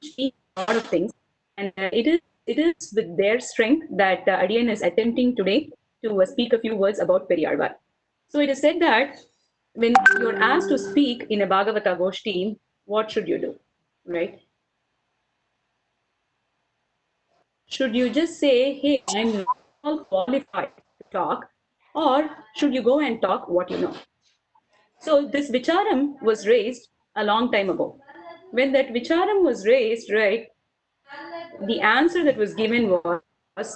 speak a lot of things, and it is with their strength that Adiyan is attempting today to speak a few words about Periyarvar. So it is said that when you're asked to speak in a Bhagavata Goshti, what should you do, right? Should you just say, hey, I'm not all qualified to talk, or should you go and talk what you know? So this Vicharam was raised a long time ago. When that Vicharam was raised, right, the answer that was given was,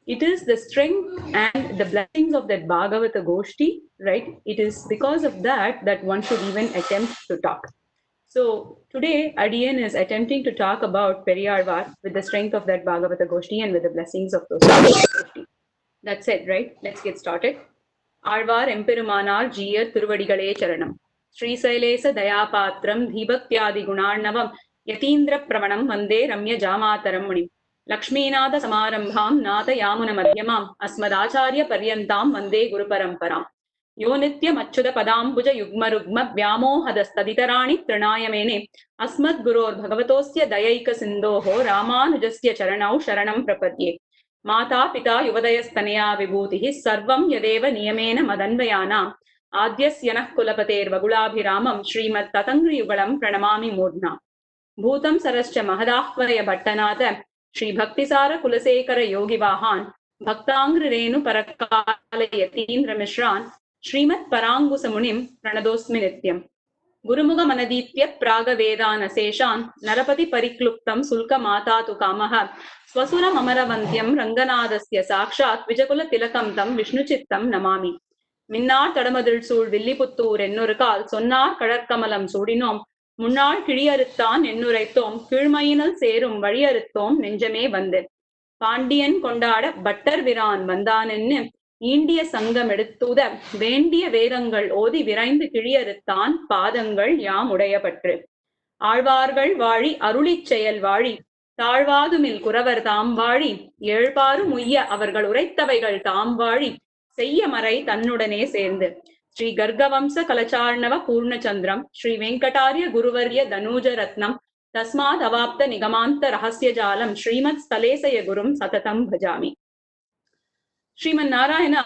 it is the strength and the blessings of that Bhagavata Goshti, right? It is because of that that one should even attempt to talk. So today, Adiyan is attempting to talk about Periyarvar with the strength of that Bhagavata Goshti and with the blessings of those Goshti. That's it, right? Let's get started. Alvar எம்பெருமானார் ஜீயர் திருவடிகளே சரணம். ஸ்ரீசைலேச தயாபாத்திரம் தீபக்தியாதி குணார்ணவம் யதீந்திர பிரமணம் வந்தே ரம்ய ஜாமாதரம் முனிம். லக்ஷ்மீநாத சமாரம்பாம் நாத யாமுன மத்தியமாம் அஸ்மதாச்சாரிய பர்யந்தாம் வந்தே குரு பரம்பராம். யோ நித்யம் அச்சுத பதாம்புஜ யுக்ம ருக்ம व्यामोहदस्तदितराणि तृणाय मेने अस्मद् गुरोर् भगवतोस्य दयैक सिन्धोः रामानुजस्य चरणौ शरणं प्रपद्ये. माता पिता युवदयस्तनया विभूतिः सर्वं यदेव नियमेन मदन्वयानाम् आद्यस्य नः कुलपतेर्वगुलाभिरामं श्रीमत्ततङ्घ्रियुगलं प्रणमामि मूर्ध्ना. भूतं सरश्च महदाह्वय भट्टनाथ श्रीभक्तिसार कुलशेखर योगिवाहान् भक्ताङ्घ्रिरेणु परकाल यतीन्द्रमिश्रान् श्रीमत्पराङ्गुसमुनिं प्रणतोऽस्मि नित्यम्. गुरुमुखमनदीत्य प्रागवेदानशेषान् नरपति परिक्लुप्तं शुल्कमातातु कामः स्वसुरममरवन्त्यं रङ्गनाथस्य साक्षात् विजकुलतिलकं तं विष्णुचित्तं नमामि. மின்னார் தடமதில் சூழ் வில்லிபுத்தூர் என்னொரு கால் சொன்னார் கடற்கமலம் சூடினோம் முன்னாள் கிழியறுத்தான் என்னுரைத்தோம் கீழ்மையினல் சேரும் வழியறுத்தோம் நெஞ்சமே வந்து. பாண்டியன் கொண்டாட பட்டர் விரான் வந்தானென்னு ஈண்டிய சங்கம் எடுத்துத வேண்டிய வேதங்கள் ஓதி விரைந்து கிழியறுத்தான் பாதங்கள் யாம் உடையபற்று. ஆழ்வார்கள் வாழி அருளிச் செயல் வாழி தாழ்வாதுமில் குரவர் தாம் வாழி ஏழ்பாறு முய்ய அவர்கள் உரைத்தவைகள் தாம் வாழி செய்ய மறை தன்னுடனே சேர்ந்து. ஸ்ரீ கர்கவம்ச கலச்சார்ணவ பூர்ணச்சந்திரம் ஸ்ரீ வெங்கடாரிய குருவர்ய தனூஜ ரத்னம் தஸ்மாத் அவாப்த நிகமாந்த ரகசிய ஜாலம் ஸ்ரீமத் ஸ்தலேசய குரும் சததம் பஜாமி. Sriman Narayana,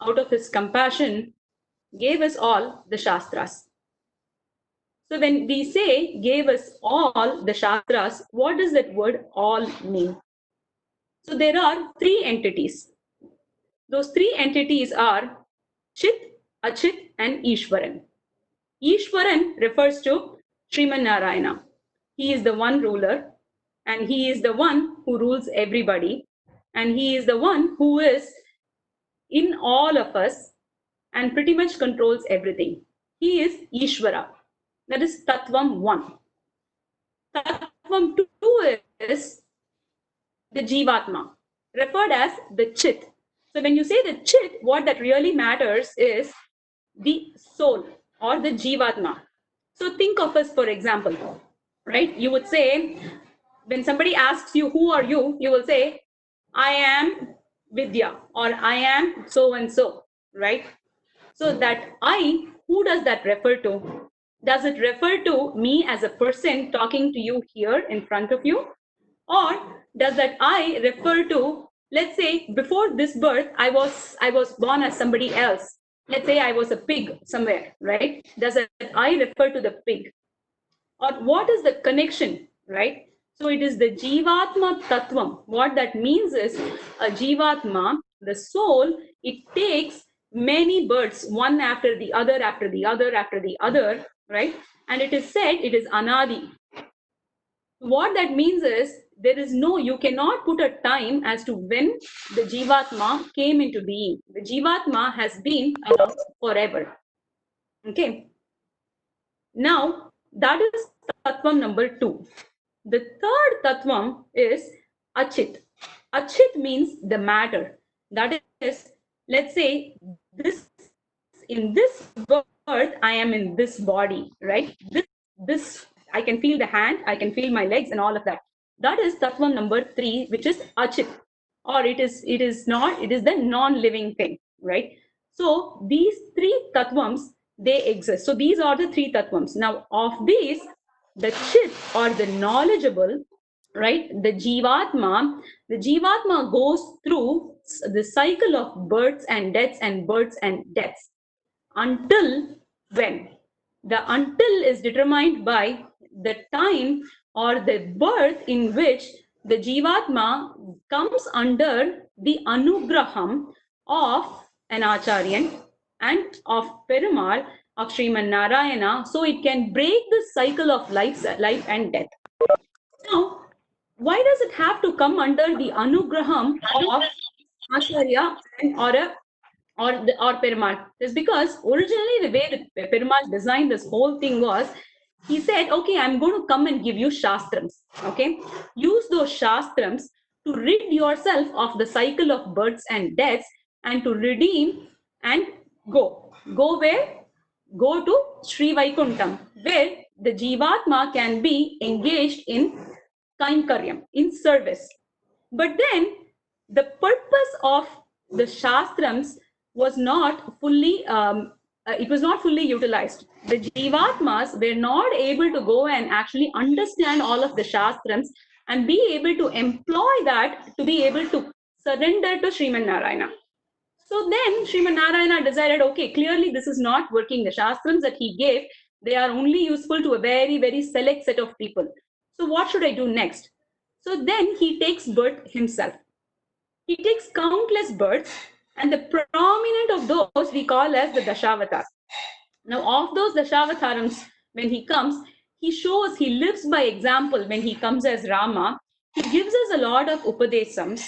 out of his compassion, gave us all the Shastras. So when we say gave us all the Shastras, what does that word all mean? So there are three entities. Those three entities are Chit, Achit, and Ishwaran. Ishwaran refers to Sriman Narayana. He is the one ruler, and he is the one who rules everybody, and he is the one who is in all of us and pretty much controls everything. He is Ishvara. That is Tattvam 1. Tattvam 2 is the Jivatma, referred as the Chit. So when you say the Chit, what that really matters is the soul or the Jivatma. So think of us, for example, right? You would say, when somebody asks you, who are you? You will say, I am Vidya, or I am so and so, right? So that I, who does that refer to? Does it refer to me as a person talking to you here in front of you? Or does that I refer to, let's say, before this birth, I was born as somebody else. Let's say I was a pig somewhere, right? Does that I refer to the pig? Or what is the connection, right? So it is the Jivatma Tattvam. What that means is a Jivatma, the soul, it takes many births, one after the other, after the other, after the other, right? And it is said it is Anadi. What that means is there is no, you cannot put a time as to when the Jivatma came into being. The Jivatma has been around forever. Okay. Now, that is Tattvam number 2. The third Tattvam is Achit. Achit means the matter. That is, let's say, this in this birth, I am in this body, right? This I can feel the hand, I can feel my legs and all of that. That is Tattvam number 3, which is Achit. Or it is the non-living thing, right? So these three Tattvams, they exist. So these are the three Tattvams. Now, of these, the chit or the knowledgeable, right? The Jivatma goes through the cycle of births and deaths and births and deaths until when? The until is determined by the time or the birth in which the Jivatma comes under the anugraham of an Acharyan and of Perumal, of Sriman Narayana, so it can break the cycle of life and death. Now, why does it have to come under the anugraham of Acharya or Perumal? Is because originally the way that Perumal designed this whole thing was, he said, okay, I'm going to come and give you shastrams. Okay, use those shastrams to rid yourself of the cycle of births and deaths and to redeem and go where? Go to Sri Vaikuntham, where the Jivatma can be engaged in Kainkaryam, in service. But then the purpose of the Shastrams was not fully, it was not fully utilized. The Jivatmas were not able to go and actually understand all of the Shastrams and be able to employ that to be able to surrender to Sriman Narayana. So then Sriman Narayana decided, okay, clearly this is not working. The Shastrams that he gave, they are only useful to a very, very select set of people. So what should I do next? So then he takes birth himself. He takes countless births, and the prominent of those we call as the Dashavatars. Now, of those Dashavatarams, when he comes, he shows, he lives by example. When he comes as Rama, he gives us a lot of Upadesams.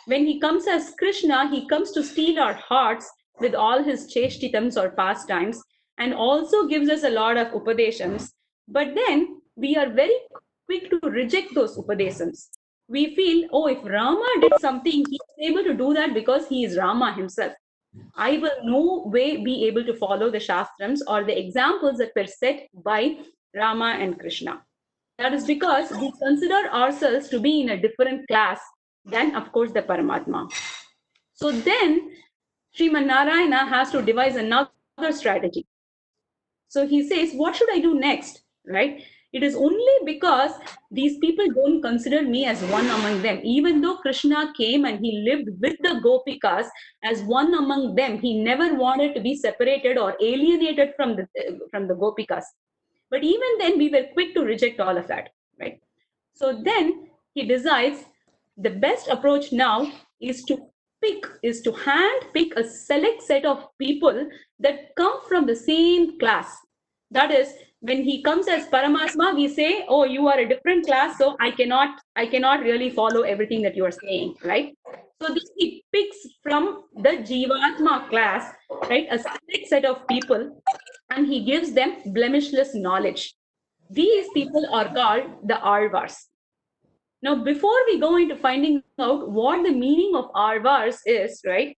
When he comes as Krishna, he comes to steal our hearts with all his cheshtitams or pastimes, and also gives us a lot of Upadesams. But then we are very quick to reject those Upadesams. We feel, oh, if Rama did something, he's able to do that because he is Rama himself. I will no way be able to follow the Shastrams or the examples that were set by Rama and Krishna. That is because we consider ourselves to be in a different class than, of course, the Paramatma. So then Sriman Narayana has to devise another strategy. So he says, what should I do next? Right? It is only because these people don't consider me as one among them. Even though Krishna came and he lived with the Gopikas as one among them, he never wanted to be separated or alienated from the Gopikas. But even then, we were quick to reject all of that, right? So then he decides the best approach now is to hand pick a select set of people that come from the same class. That is, when he comes as Paramatma, we say, oh, you are a different class, so I cannot really follow everything that you are saying, right? So this he picks from the Jivatma class, right, a select set of people, and he gives them blemishless knowledge. These people are called the Arvars. Now, before we go into finding out what the meaning of Arvars is, right,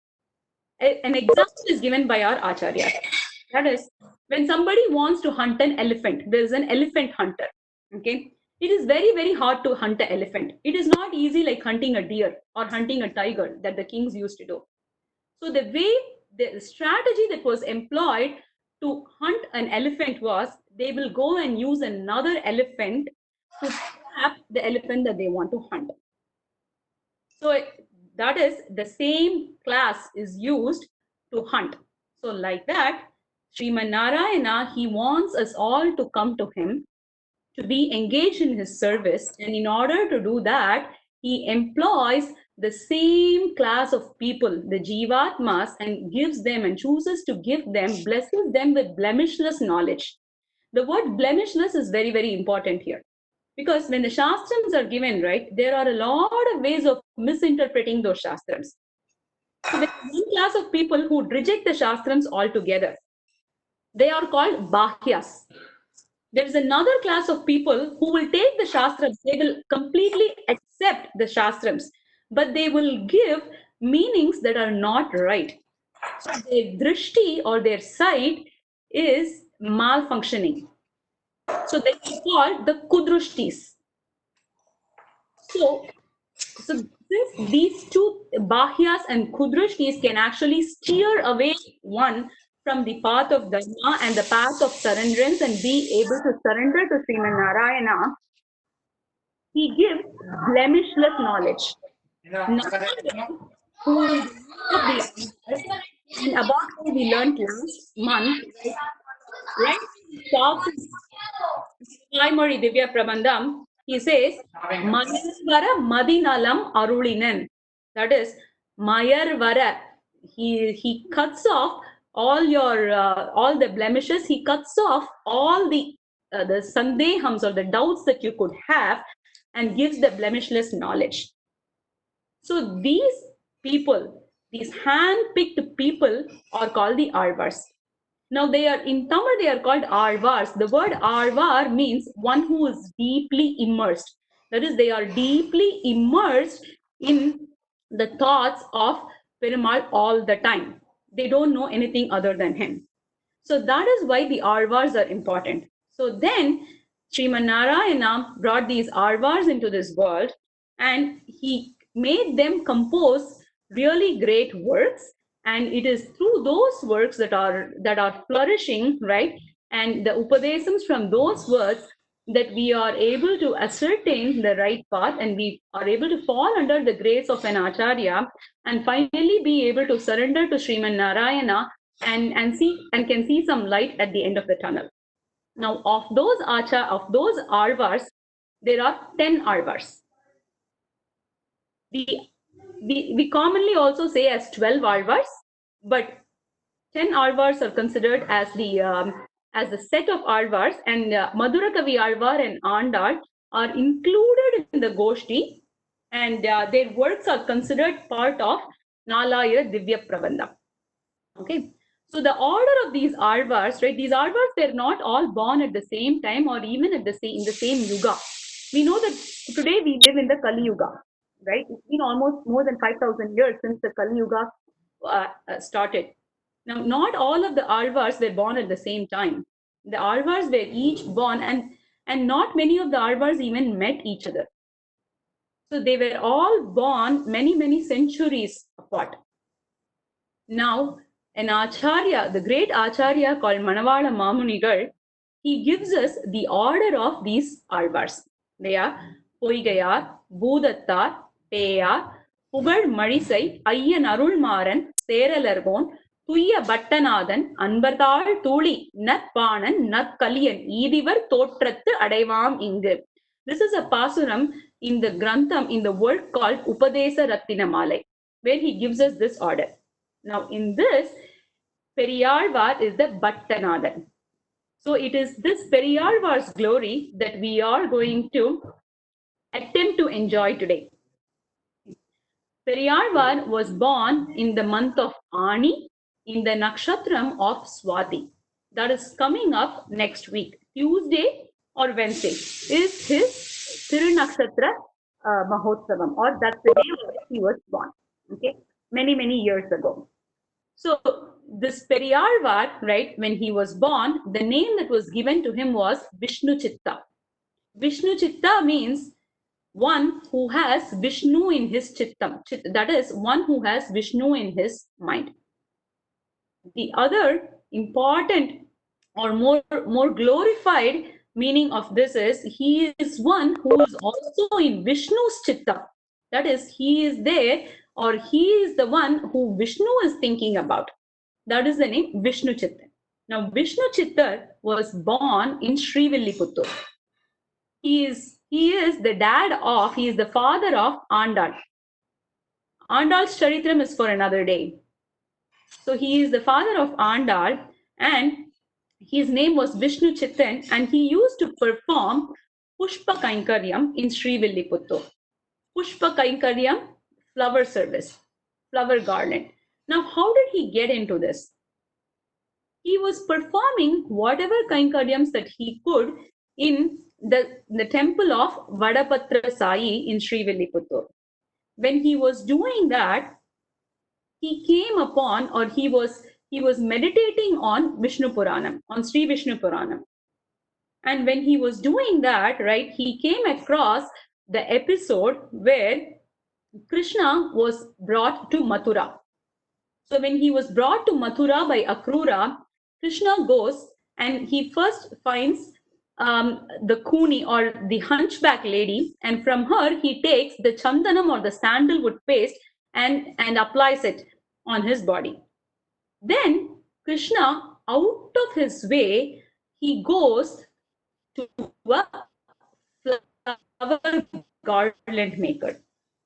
an example is given by our Acharya. That is, when somebody wants to hunt an elephant, there is an elephant hunter. Okay, it is very, very hard to hunt an elephant. It is not easy like hunting a deer or hunting a tiger that the kings used to do. So the strategy that was employed to hunt an elephant was they will go and use another elephant to trap the elephant that they want to hunt. So that is the same class is used to hunt. So like that, Sriman Narayana, he wants us all to come to him to be engaged in his service. And in order to do that, he employs the same class of people, the Jivatmas, and gives them and chooses to give them, blesses them with blemishless knowledge. The word blemishless is very, very important here. Because when the Shastrams are given, right, there are a lot of ways of misinterpreting those Shastrams. So there is one class of people who reject the Shastrams altogether. They are called Bahyas. There is another class of people who will take the Shastrams, they will completely accept the Shastrams, but they will give meanings that are not right. So their drishti or their sight is malfunctioning. So they are called the Kudrushtis. So since these two Bahyas and Kudrushtis can actually steer away one from the path of Dharma and the path of surrenderance and be able to surrender to Sriman Narayana, he gives blemishless knowledge. Narada, who is of the universe, and about who we learned last month, right? Talks in Mari Divya Prabandham, he says, Mayarvara Madinalam Arulinan. That is, Mayarvara. He cuts off all the blemishes. He cuts off all the sandehams or the doubts that you could have, and gives the blemishless knowledge. So these people, these hand-picked people, are called the Alvars. Now they are in Tamil, they are called Alvars. The word Alvar means one who is deeply immersed. That is, they are deeply immersed in the thoughts of Perumal all the time. They don't know anything other than him. So that is why the Alvars are important. So then Sriman Narayana brought these Alvars into this world, and he made them compose really great works. And it is through those works that are flourishing, right? And the Upadesams from those works that we are able to ascertain the right path, and we are able to fall under the grace of an Acharya and finally be able to surrender to Sriman Narayana and can see some light at the end of the tunnel. Now, of those Alvars, there are 10 Alvars. We commonly also say as 12 Alvars, but 10 Alvars are considered as the set of Alvars, and Madhurakavi Alvar and Andal are included in the Goshti, and their works are considered part of Nalayira Divya Prabandham. Okay. So the order of these Alvars, right? These Alvars, they're not all born at the same time or even in the same Yuga. We know that today we live in the Kali Yuga, right? It's been almost more than 5,000 years since the Kali Yuga started. Now, not all of the Alvars were born at the same time. The Alvars were each born, and not many of the Alvars even met each other. So they were all born many centuries apart. Now, an Acharya, the great Acharya called Manavala Mamunigal, he gives us the order of these Alvars. They are Poigayar, Boodattar, Peyar, Pugal Marisai, Ayyan Arulmaran, Seralargon, Tuya Battanathan, Anbarthal Tuli, Natpanan, Natkaliyan, Idivar Totrathu Adaivam Ingu. This is a pasuram in the Grantham, in the work called Upadesa Ratinamalai, where he gives us this order. Now, in this, Periyalvar is the Bhattanathan. So, it is this Periyalvar's glory that we are going to attempt to enjoy today. Periyalvar was born in the month of Ani, in the nakshatram of Swati. That is coming up next week. Tuesday or Wednesday is his Tirunakshatra Mahotsavam, or that's the day he was born. Okay, many years ago. So this Periyalvar, right, when he was born, the name that was given to him was Vishnu Chitta. Vishnu Chitta means one who has Vishnu in his Chittam. That is, one who has Vishnu in his mind. The other important or more glorified meaning of this is he is one who is also in Vishnu's Chitta. That is, he is there, or he is the one who Vishnu is thinking about. That is the name Vishnu Chitta. Now, Vishnu Chitta was born in Srivilliputturu. He is the father of Andal. Andal's Charitram is for another day. So he is the father of Andal, and his name was Vishnu Chittan, and he used to perform Pushpa Kainkaryam in Srivilliputturu. Pushpa Kainkaryam, flower service, flower garland. Now, how did he get into this? He was performing whatever Kainkaryams that he could in the temple of Vadapatra Sai in Srivilliputturu. When he was doing that, he came upon, or he was meditating on Vishnu Puranam, on Sri Vishnu Puranam. And when he was doing that, right, he came across the episode where Krishna was brought to Mathura. So when he was brought to Mathura by Akrura, Krishna goes and he first finds the Kuni or the hunchback lady, and from her he takes the chandanam or the sandalwood paste and applies it on his body. Then Krishna, out of his way, he goes to a flower garland maker.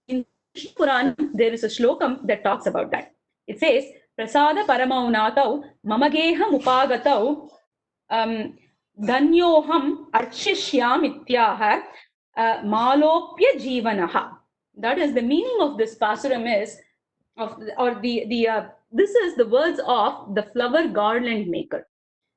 In Vishnu Puran, there is a shlokam that talks about that. It says, Prasada Paramaunatau Mamageham Upagatau Dhanyoham Archishyam Ityaha Malopya Jivanaha. That is the meaning of this pasuram is this is the words of the flower garland maker.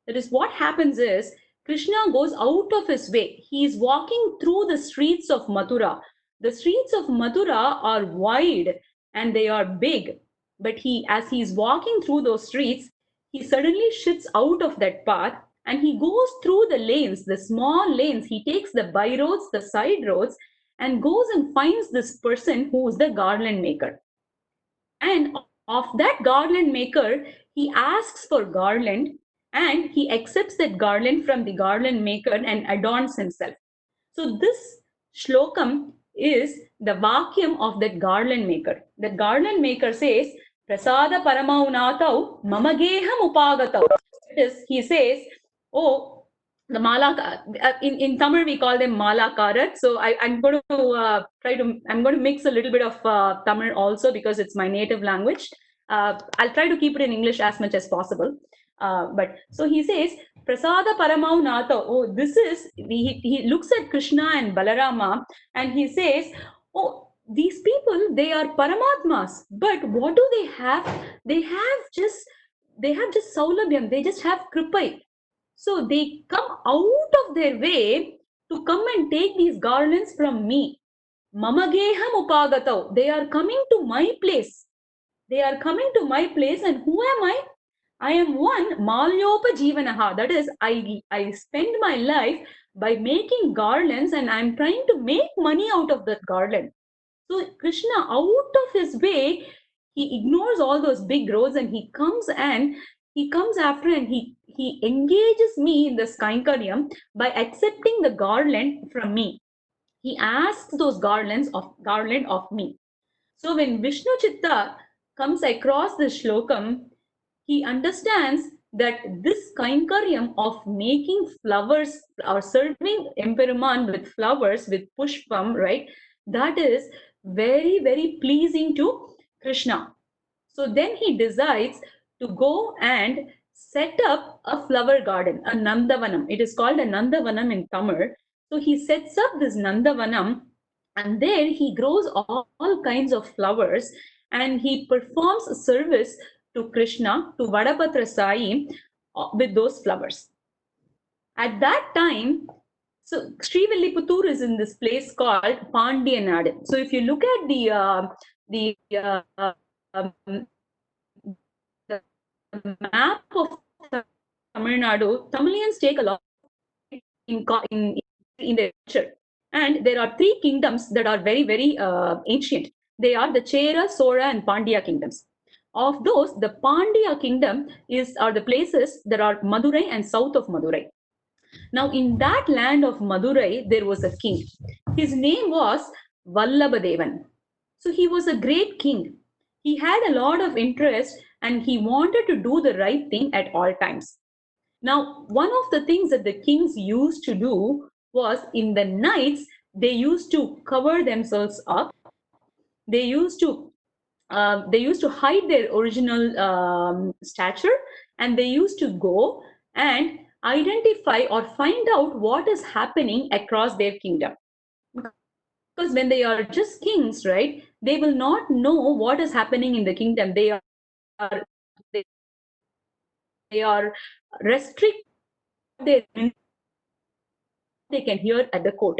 That is, what happens is Krishna goes out of his way. He is walking through the streets of Mathura. The streets of Mathura are wide and they are big. But as he is walking through those streets, he suddenly shifts out of that path and he goes through the lanes, the small lanes. He takes the by roads, the side roads, and goes and finds this person who is the garland maker. And of that garland maker, he asks for garland and he accepts that garland from the garland maker and adorns himself. So this shlokam is the vakyam of that garland maker. That garland maker says, Prasada Paramaunatau Mamageham Upagatau. That is, he says, oh, the mala, in Tamil we call them malakarat. So I'm going to I'm going to mix a little bit of Tamil also because it's my native language. I'll try to keep it in English as much as possible. But so he says, Prasada Paramau Nata. Oh, this is, he looks at Krishna and Balarama and he says, oh, these people, they are Paramatmas. But what do they have? They have just Saulabhyam. They just have Kripai. So they come out of their way to come and take these garlands from me. Mamageham upagatav. They are coming to my place. They are coming to my place, and who am I? I am one malyopa jivanaha. That is, I spend my life by making garlands, and I'm trying to make money out of that garland. So Krishna, out of his way, he ignores all those big roads and he comes after and he engages me in this Kainkaryam by accepting the garland from me. He asks those garland of me. So when Vishnu Chitta comes across this shlokam, he understands that this Kainkaryam of making flowers or serving Emperuman with flowers, with pushpam, right? That is very, very pleasing to Krishna. So then he decides to go and set up a flower garden, a Nandavanam. It is called a Nandavanam in Tamil. So he sets up this Nandavanam and there he grows all kinds of flowers and he performs a service to Krishna, to Vadapatra Sai with those flowers. At that time, so Srivilliputtur is in this place called Pandyanadu. So if you look at the map of Tamil Nadu, Tamilians take a lot in the culture. And there are three kingdoms that are very, very ancient. They are the Chera, Sora, and Pandya kingdoms. Of those, the Pandya kingdom are the places that are Madurai and south of Madurai. Now, in that land of Madurai, there was a king. His name was Vallabhadevan. So he was a great king. He had a lot of interest and he wanted to do the right thing at all times. Now, one of the things that the kings used to do was in the nights, they used to cover themselves up. They used to hide their original stature and they used to go and identify or find out what is happening across their kingdom. Because when they are just kings, right, they will not know what is happening in the kingdom. They are restricted they can hear at the court.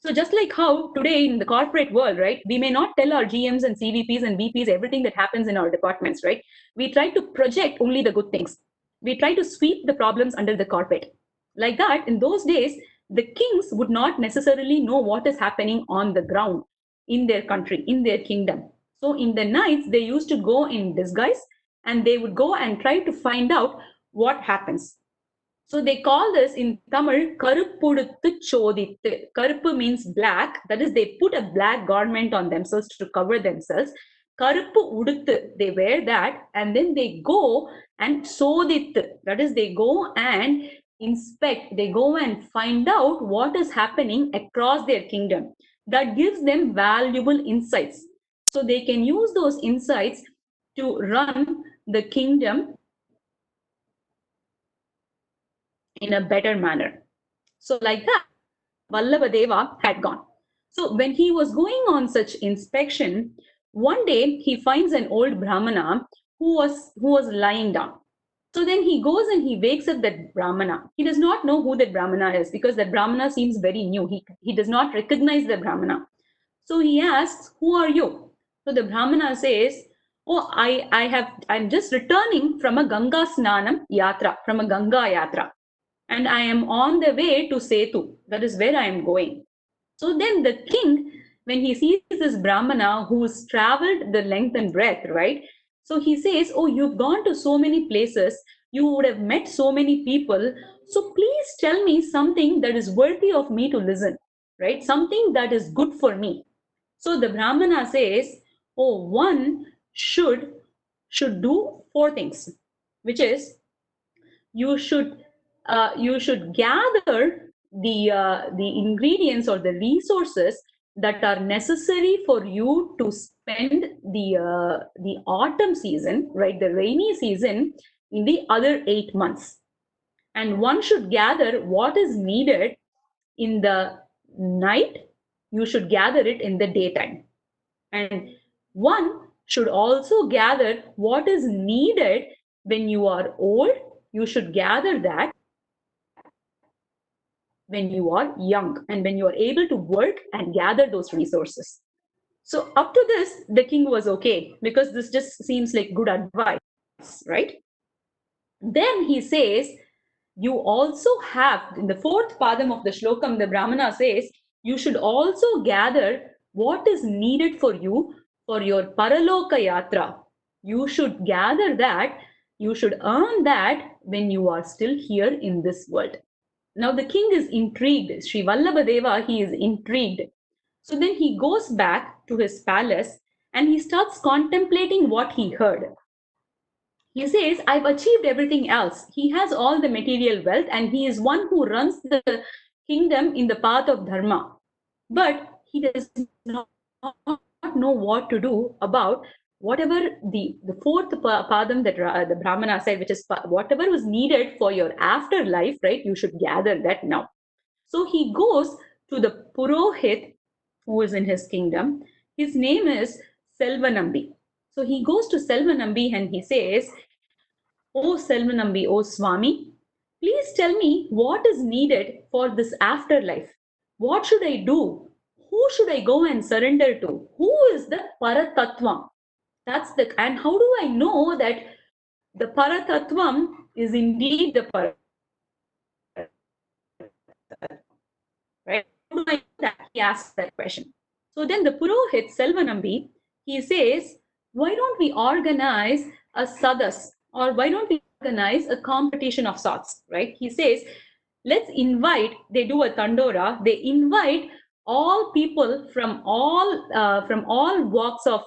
So just like how today in the corporate world, right, we may not tell our GMs and CVPs and VPs everything that happens in our departments, right? We try to project only the good things. We try to sweep the problems under the carpet. Like that, in those days, the kings would not necessarily know what is happening on the ground in their country, in their kingdom. So in the nights, they used to go in disguise and they would go and try to find out what happens. So they call this in Tamil Karuppuduthu Chodithu. Karuppu means black, that is, they put a black garment on themselves to cover themselves. Karuppu Uduthu, they wear that, and then they go and Sodithu, that is, they go and inspect, they go and find out what is happening across their kingdom. That gives them valuable insights. So they can use those insights to run the kingdom in a better manner. So like that, Vallabhadeva had gone. So when he was going on such inspection, one day he finds an old Brahmana who was lying down. So then he goes and he wakes up that Brahmana. He does not know who that Brahmana is because that Brahmana seems very new. He does not recognize the Brahmana. So he asks, "Who are you?" So the Brahmana says, "Oh, I'm just returning from a Ganga Snanam Yatra, from a Ganga Yatra, and I am on the way to Setu. That is where I am going." So then the king, when he sees this Brahmana who's traveled the length and breadth, right? So he says, "Oh, you've gone to so many places, you would have met so many people. So please tell me something that is worthy of me to listen, right? Something that is good for me." So the Brahmana says, "Oh, one should do four things, which is you should gather the ingredients or the resources that are necessary for you to spend the autumn season, right, the rainy season, in the other 8 months. And one should gather what is needed in the night, you should gather it in the daytime. And one should also gather what is needed when you are old, you should gather that when you are young and when you are able to work and gather those resources." So, up to this, the king was okay because this just seems like good advice, right? Then he says, "You also have, in the fourth padam of the shlokam, the Brahmana says, you should also gather what is needed for you for your Paraloka Yatra. You should gather that, you should earn that when you are still here in this world." Now the king is intrigued. Sri Vallabhadeva, he is intrigued. So then he goes back to his palace and he starts contemplating what he heard. He says, "I've achieved everything else." He has all the material wealth and he is one who runs the kingdom in the path of dharma. But he does not know what to do about whatever the fourth padam that the Brahmana said, which is whatever was needed for your afterlife, right? You should gather that now. So he goes to the Purohit who is in his kingdom. His name is Selvanambi. So he goes to Selvanambi and he says, "Oh Selvanambi, oh Swami, please tell me what is needed for this afterlife. What should I do? Who should I go and surrender to? Who is the Paratatvam?" And how do I know that the Paratatvam is indeed the Paratatvam? Right? How do I know that? He asks that question. So then the Purohit Selvanambi, he says, "Why don't we organize a sadas, or why don't we organize a competition of sorts?" Right? He says, "Let's invite." They do a tandora. They invite all people from all walks of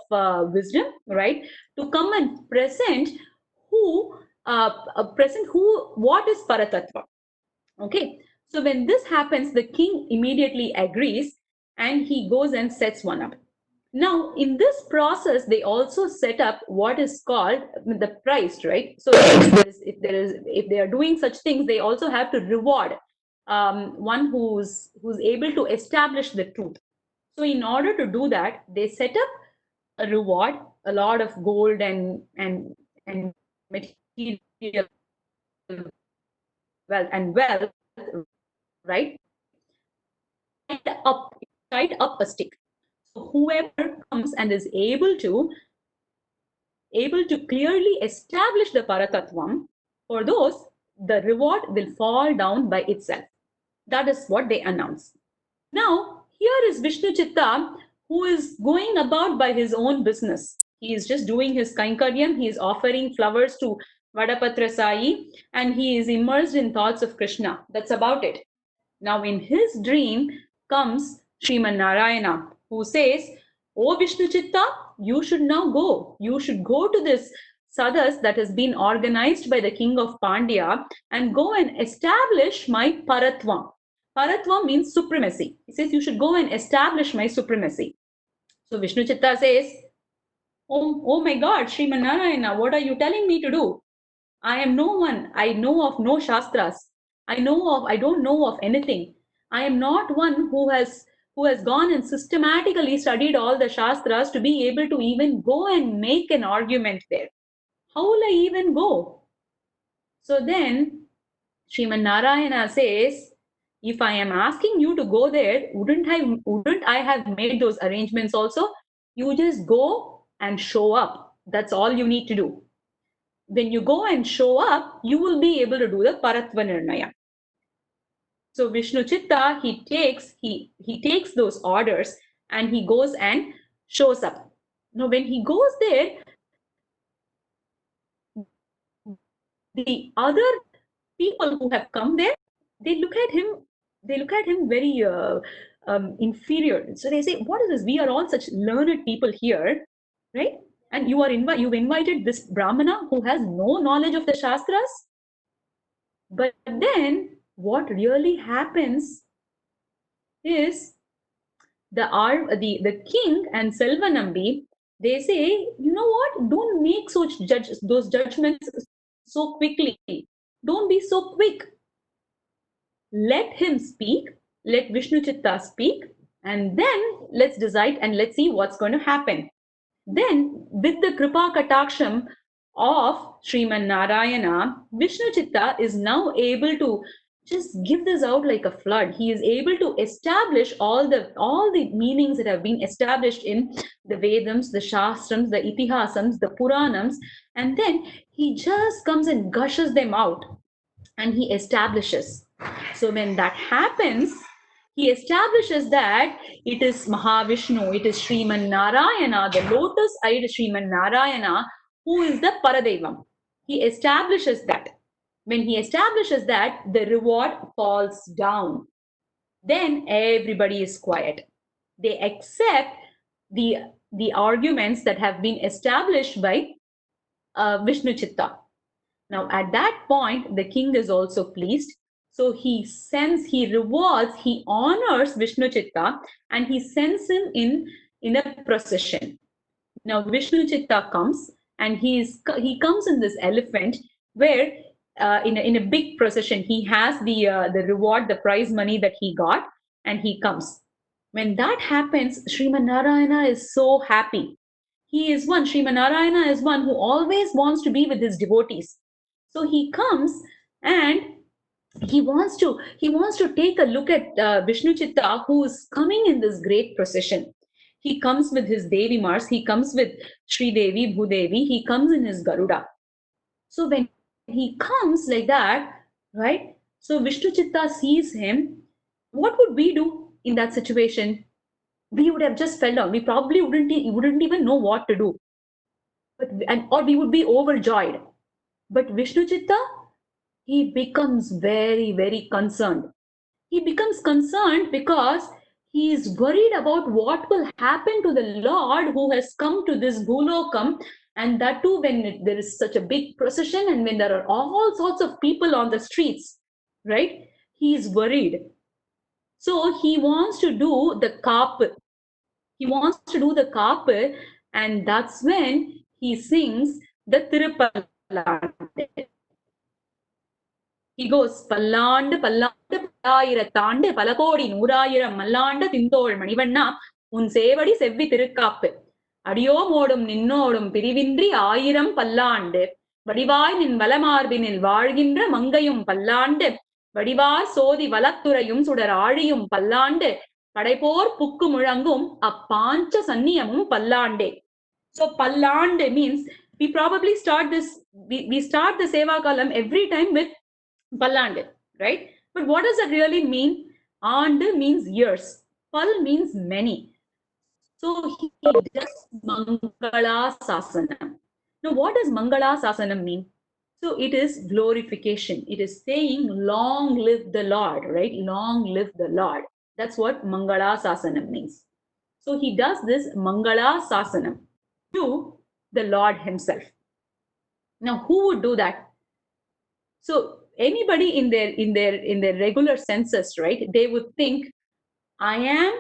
wisdom, right, to come and present who what is Paratattva. Okay, so when this happens, the king immediately agrees and he goes and sets one up. Now, in this process, they also set up what is called the price, right? So if they are doing such things, they also have to reward one who's able to establish the truth. So in order to do that, they set up a reward, a lot of gold and material wealth, right? Up, tied up a stick. So whoever comes and is able to clearly establish the Paratatvam, for those, the reward will fall down by itself. That is what they announce. Now, here is Vishnu Chitta, who is going about by his own business. He is just doing his Kainkaryam, he is offering flowers to Vadapatra Sai, and he is immersed in thoughts of Krishna. That's about it. Now, in his dream comes Sriman Narayana, who says, "Oh Vishnu Chitta, you should now go. You should go to this sadas that has been organized by the king of Pandya and go and establish my Paratvam." Paratvam means supremacy. He says, "You should go and establish my supremacy." So Vishnu Chitta says, oh my God, Sriman Narayana, what are you telling me to do? I am no one. I know of no Shastras. I don't know of anything. I am not one who has gone and systematically studied all the Shastras to be able to even go and make an argument there. How will I even go? So then Sriman Narayana says, if I am asking you to go there, wouldn't I have made those arrangements also? You just go and show up. That's all you need to do. When you go and show up, you will be able to do the Paratva Nirnaya. So Vishnu Chitta, he takes those orders and he goes and shows up. Now, when he goes there, the other people who have come there, they look at him very inferior. So they say, "What is this? We are all such learned people here, right? And you've invited this Brahmana who has no knowledge of the Shastras." But then what really happens is the king and Selvanambi, they say, you know what? Don't make those judgments so quickly. Don't be so quick. Let him speak. Let Vishnu Chitta speak, and then let's decide and let's see what's going to happen. Then, with the Kripa Kataksham of Sriman Narayana, Vishnu Chitta is now able to just give this out like a flood. He is able to establish all the meanings that have been established in the Vedams, the Shastrams, the Itihasams, the Puranams, and then he just comes and gushes them out and he establishes. So when that happens, he establishes that it is Mahavishnu, it is Sriman Narayana, the lotus-eyed Sriman Narayana, who is the Paradevam. He establishes that. When he establishes that, the reward falls down. Then everybody is quiet. They accept the arguments that have been established by Vishnu Chitta. Now, at that point, the king is also pleased. So he rewards, he honors Vishnu Chitta and he sends him in a procession. Now, Vishnu Chitta comes and he comes in this elephant where in a big procession, he has the reward, the prize money that he got, and he comes. When that happens, Sriman Narayana is so happy. Sriman Narayana is one who always wants to be with his devotees. So he comes and he wants to take a look at Vishnu Chitta, who is coming in this great procession. He comes with his Devi Mars, he comes with Sri Devi, Bhudevi, he comes in his Garuda. So when he comes like that, right? So Vishnu Chitta sees him. What would we do in that situation? We would have just fell down. We probably wouldn't even know what to do. Or we would be overjoyed. But Vishnu Chitta, he becomes very, very concerned. He becomes concerned because he is worried about what will happen to the Lord who has come to this Bhulokam, and that too when there is such a big procession and when there are all sorts of people on the streets, right? He is worried. So he wants to do the Kaap. He wants to do the Kaap, and that's when he sings the Tirupalande. He goes, பல்லாண்டு பல்லாண்டு பல்லாயிரத்தாண்டு பல கோடி நூறாயிரம் மல்லாண்ட திந்தோள் மணிவண்ணா உன் சேவடி செவ்வி திருக்காப்பு அடியோமோடும் நின்னோடும் பிரிவின்றி ஆயிரம் பல்லாண்டு வடிவாய் நின் வலமார்பினில் வாழ்கின்ற மங்கையும் பல்லாண்டு வடிவார் சோதி வலத்துறையும் சுடர் ஆழியும் பல்லாண்டு படைப்போர் புக்கு முழங்கும் அப்பாஞ்ச சன்னியமும் பல்லாண்டே. So palland means we probably start we start the Seva Kalam every time with Palland, right? But what does that really mean? And means years. Pal means many. So he does Mangala Sasanam. Now, what does Mangala Sasanam mean? So it is glorification. It is saying, long live the Lord, right? Long live the Lord. That's what Mangala Sasanam means. So he does this Mangala Sasanam to the Lord himself. Now, who would do that? So anybody in their regular senses, right? They would think, I am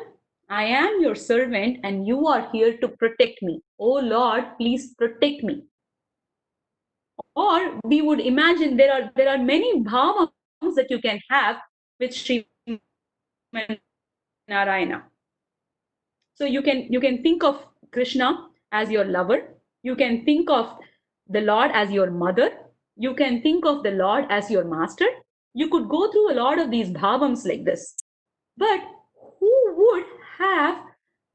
I am your servant and you are here to protect me. Oh Lord, please protect me. Or we would imagine there are many bhavams that you can have with Narayana. So you can think of Krishna as your lover. You can think of the Lord as your mother. You can think of the Lord as your master. You could go through a lot of these bhavams like this. But who would have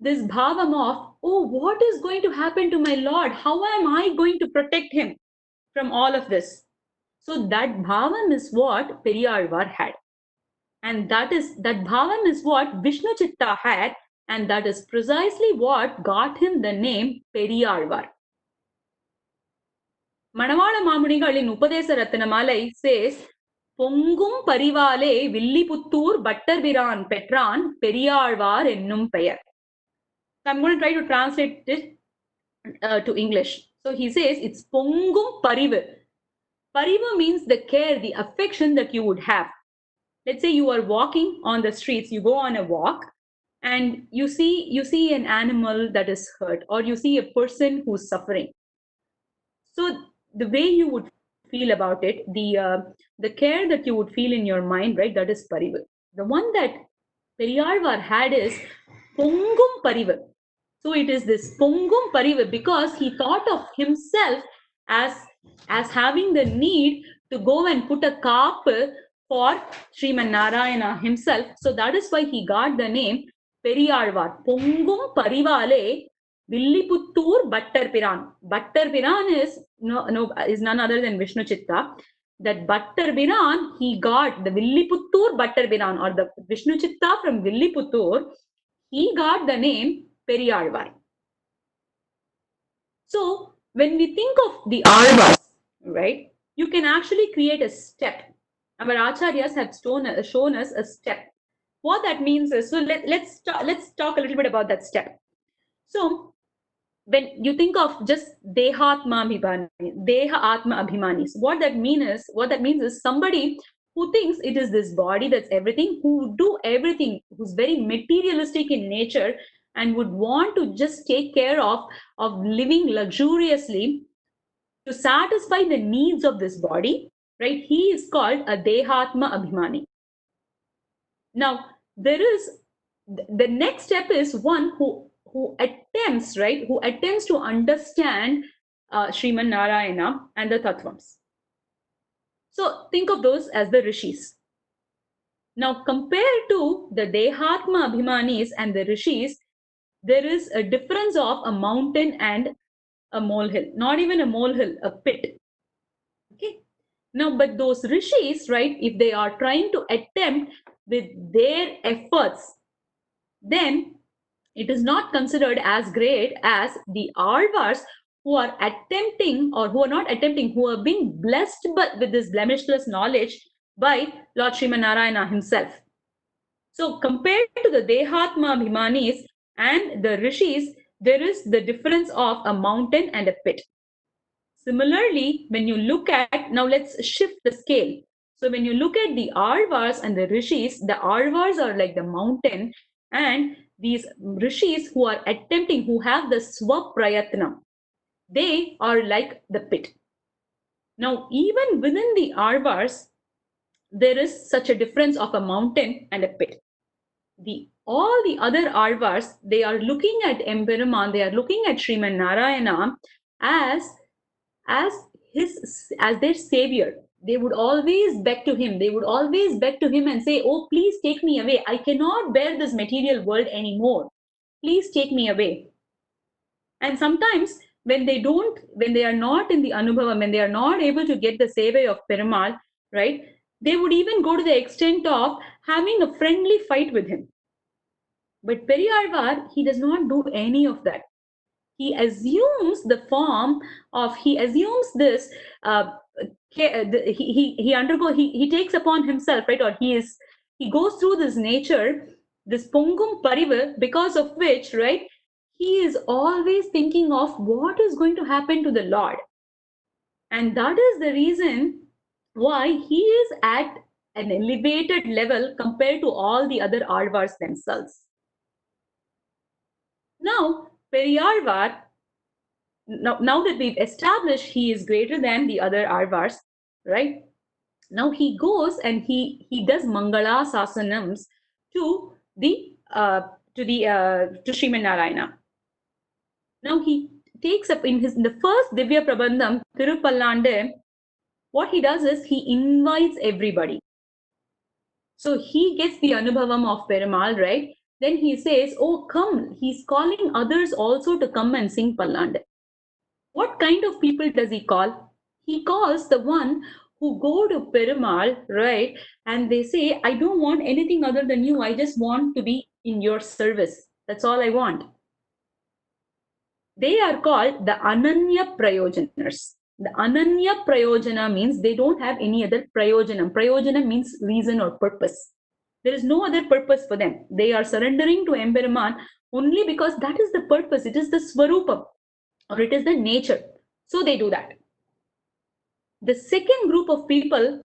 this bhavam of, oh, what is going to happen to my Lord? How am I going to protect him from all of this? So that bhavam is what Periyalvar had. And that bhavam is what Vishnu Chitta had, and that is precisely what got him the name Periyalvar. Manavala Mamunigal in Upadesa Ratanamalai says, Pongum Parivale Villiputtur Battarviran Petran Periyalvar ennum Peyar. So I'm going to try to translate it to English. So he says it's Pongum Parivu. Parivu means the care, the affection that you would have. Let's say you are walking on the streets, you go on a walk, and you see an animal that is hurt, or you see a person who's suffering. So the way you would feel about it, the care that you would feel in your mind, right? That is parivu. The one that Periyalvar had is Pongum Parivu. So it is this Pongum Parivu because he thought of himself as having the need to go and put a cap for Sriman Narayana himself. So that is why he got the name Periyalvar. Pongum Parivale Villiputtur Battarpiran. Battarpiran is none other than Vishnu Chitta. That Battarpiran, he got the Villiputtur Battarpiran, or the Vishnu Chitta from Villiputtur, he got the name Periyalvar. So when we think of the Alvars, right, you can actually create a step. Our acharyas have shown us a step. What that means is, so let's talk a little bit about that step. So when you think of just deha atma abhimanis, what that means is somebody who thinks it is this body that's everything, who do everything, who's very materialistic in nature, and would want to just take care of living luxuriously to satisfy the needs of this body, right? He is called a dehatma abhimani. Now there is the next step is one who attempts, right, who attempts to understand Sriman Narayana and the Tattvams. So think of those as the rishis. Now compared to the Dehatma Abhimanis and the rishis, there is a difference of a mountain and a molehill. Not even a molehill, a pit. Okay. Now, but those rishis, right, if they are trying to attempt with their efforts, then it is not considered as great as the Alvars who are attempting, or who are not attempting, who are being blessed with this blemishless knowledge by Lord Sriman Narayana himself. So compared to the Dehatma Bhimanis and the Rishis, there is the difference of a mountain and a pit. Similarly, when you look at, now let's shift the scale. So when you look at the Alvars and the Rishis, the Alvars are like the mountain, and these Rishis who are attempting, who have the Swaprayatna, they are like the pit. Now, even within the Alvars, there is such a difference of a mountain and a pit. All the other Alvars, they are looking at Emperuman, they are looking at Sriman Narayana as their savior. They would always beg to him. They would always beg to him and say, oh, please take me away. I cannot bear this material world anymore. Please take me away. And sometimes when they are not in the Anubhava, when they are not able to get the Seva of Perumal, right, they would even go to the extent of having a friendly fight with him. But Periyarvar, he does not do any of that. He assumes the form of, he assumes this, he takes upon himself, right? Or he goes through this nature, this Pongum Parivu, because of which, right, he is always thinking of what is going to happen to the Lord. And that is the reason why he is at an elevated level compared to all the other Alvars themselves. Now, Periyarvar, now that we've established he is greater than the other Alvars, right? Now he goes and he does Mangala Sasanams to the to Sriman Narayana. Now he takes up in the first Divya Prabandham, Tirupallande, what he does is he invites everybody. So he gets the Anubhavam of Perumal, right? Then he says, oh, come. He's calling others also to come and sing Pallande. What kind of people does he call? He calls the one who go to Perumal, right? And they say, I don't want anything other than you. I just want to be in your service. That's all I want. They are called the Ananya Prayojanars. The Ananya Prayojana means they don't have any other Prayojanam. Prayojana means reason or purpose. There is no other purpose for them. They are surrendering to Embaraman only because that is the purpose. It is the Swarupam, or it is the nature. So they do that. The second group of people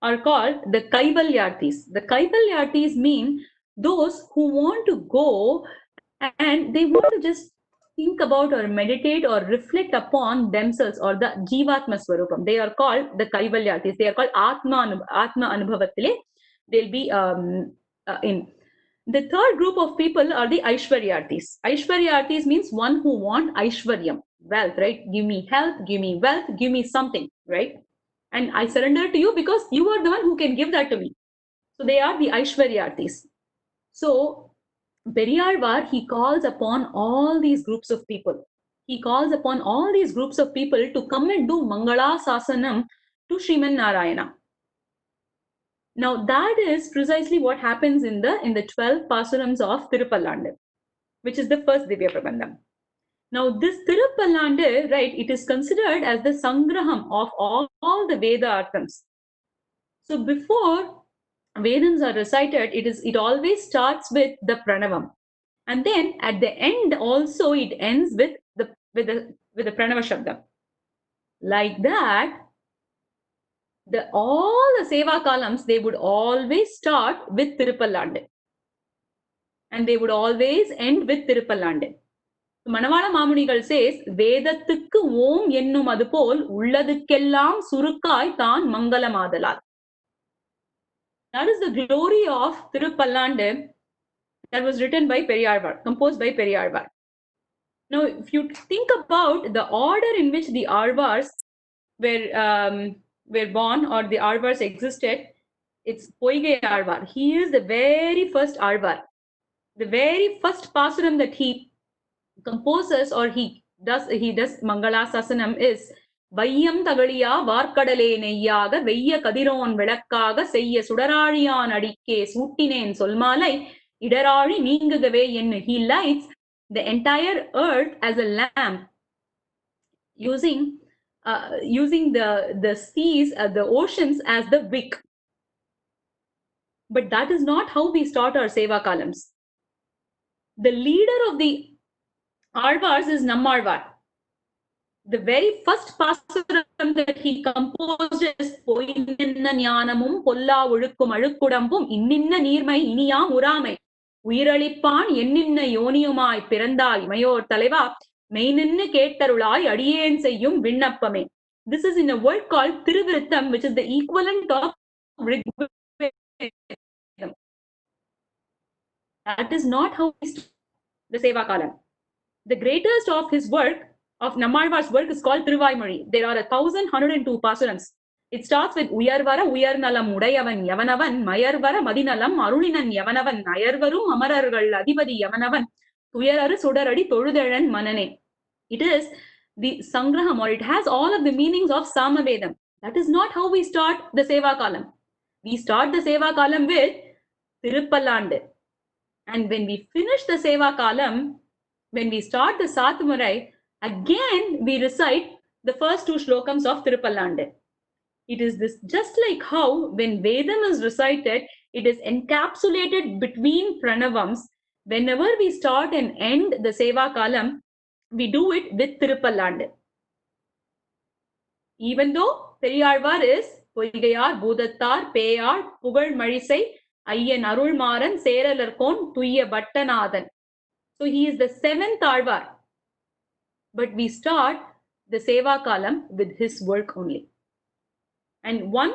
are called the Kaivalyartis. The Kaivalyartis mean those who want to go and they want to just think about or meditate or reflect upon themselves or the Jivatma Swarupam. They are called the Kaivalyatis. They are called Atma Anubhavatile. They'll be in. The third group of people are the Aishwaryartis. Aishwaryartis means one who want Aishwaryam, wealth, right? Give me health, give me wealth, give me something, right? And I surrender to you because you are the one who can give that to me. So they are the Aishwaryartis. So Periyarvar, he calls upon all these groups of people. He calls upon all these groups of people to come and do Mangala Sasanam to Sriman Narayana. Now that is precisely what happens in the 12 Pasurams of Tirupallande, which is the first Divya Prabandham. Now this Tirupallande, right, it is considered as the Sangraham of all the Veda Arthams. So before Vedans are recited, it always starts with the Pranavam. And then at the end also it ends with the Pranava Shabdam. Like that, all the Seva columns, they would always start with Tirupallande. And they would always end with Tirupallande. So Manavala Mamunigal says, Vedathukku Om ennum adupol ulladukkellam surukkai thaan Mangalamadalal. That is the glory of Tirupallande that was written by Periyarvar, composed by Periyarvar. Now, if you think about the order in which the Alvars were born or the Alvars existed, it's Poigai Alvar. He is the very first Alvar. The very first Pasuram that he composes or he does Mangala Sasanam is Vayyam Tagaliya Varkadale Neyyaga Veya Kadiron Velakkaga Seyya Sudarariyan Adikke Suttinen Solmalai Idarari Ningagave Yennu. He lights the entire earth as a lamp using the seas, the oceans as the wick. But that is not how we start our Seva columns. The leader of the Alvars is Nammalvar. The very first Pasuram that he composed is Poinninna Nyanamum Polla Ulukkum Alukkudambum Inninna Neermai Iniyam Uramai Uiralippan Enninna Yoniyumai Pirandai Mayor Taleva Maininnu Kettarulai Adiyen Seyyum Vinnappame. This is in a word called Thiruvirtham, which is the equivalent of Rigvedam. That is not how we start the Seva Kalam. The greatest of his work, of Nammalvar's work, is called Thiruvaimozhi. There are 1,102 Pasurams. It starts with Uyarvara Uyarnalam Udayavan Yavanavan Mayarvara Madinalam Arulinan Yavanavan Nayarvarum Amarargal Adipadi Yavanavan Tuyararu Sudaradi Toludaran Manane. It is the Sangraham, or it has all of the meanings of Samavedam. That is not how we start the Seva column. We start the Seva column with Tirupallande. And when we finish the Seva Kalam, when we start the Satumurai, again we recite the first two shlokams of Tirupallande. It is this just like how when Vedam is recited, it is encapsulated between pranavams. Whenever we start and end the Seva Kalam, we do it with Tirupallande. Even though Periyarvar is Poigayar, Budattar, Peyar, Pugal Marisai, Ayyan Arulmaran, Seralarkon, Tuya Bhattanathan. So he is the seventh Alvar. But we start the Seva Kalam with his work only. And one,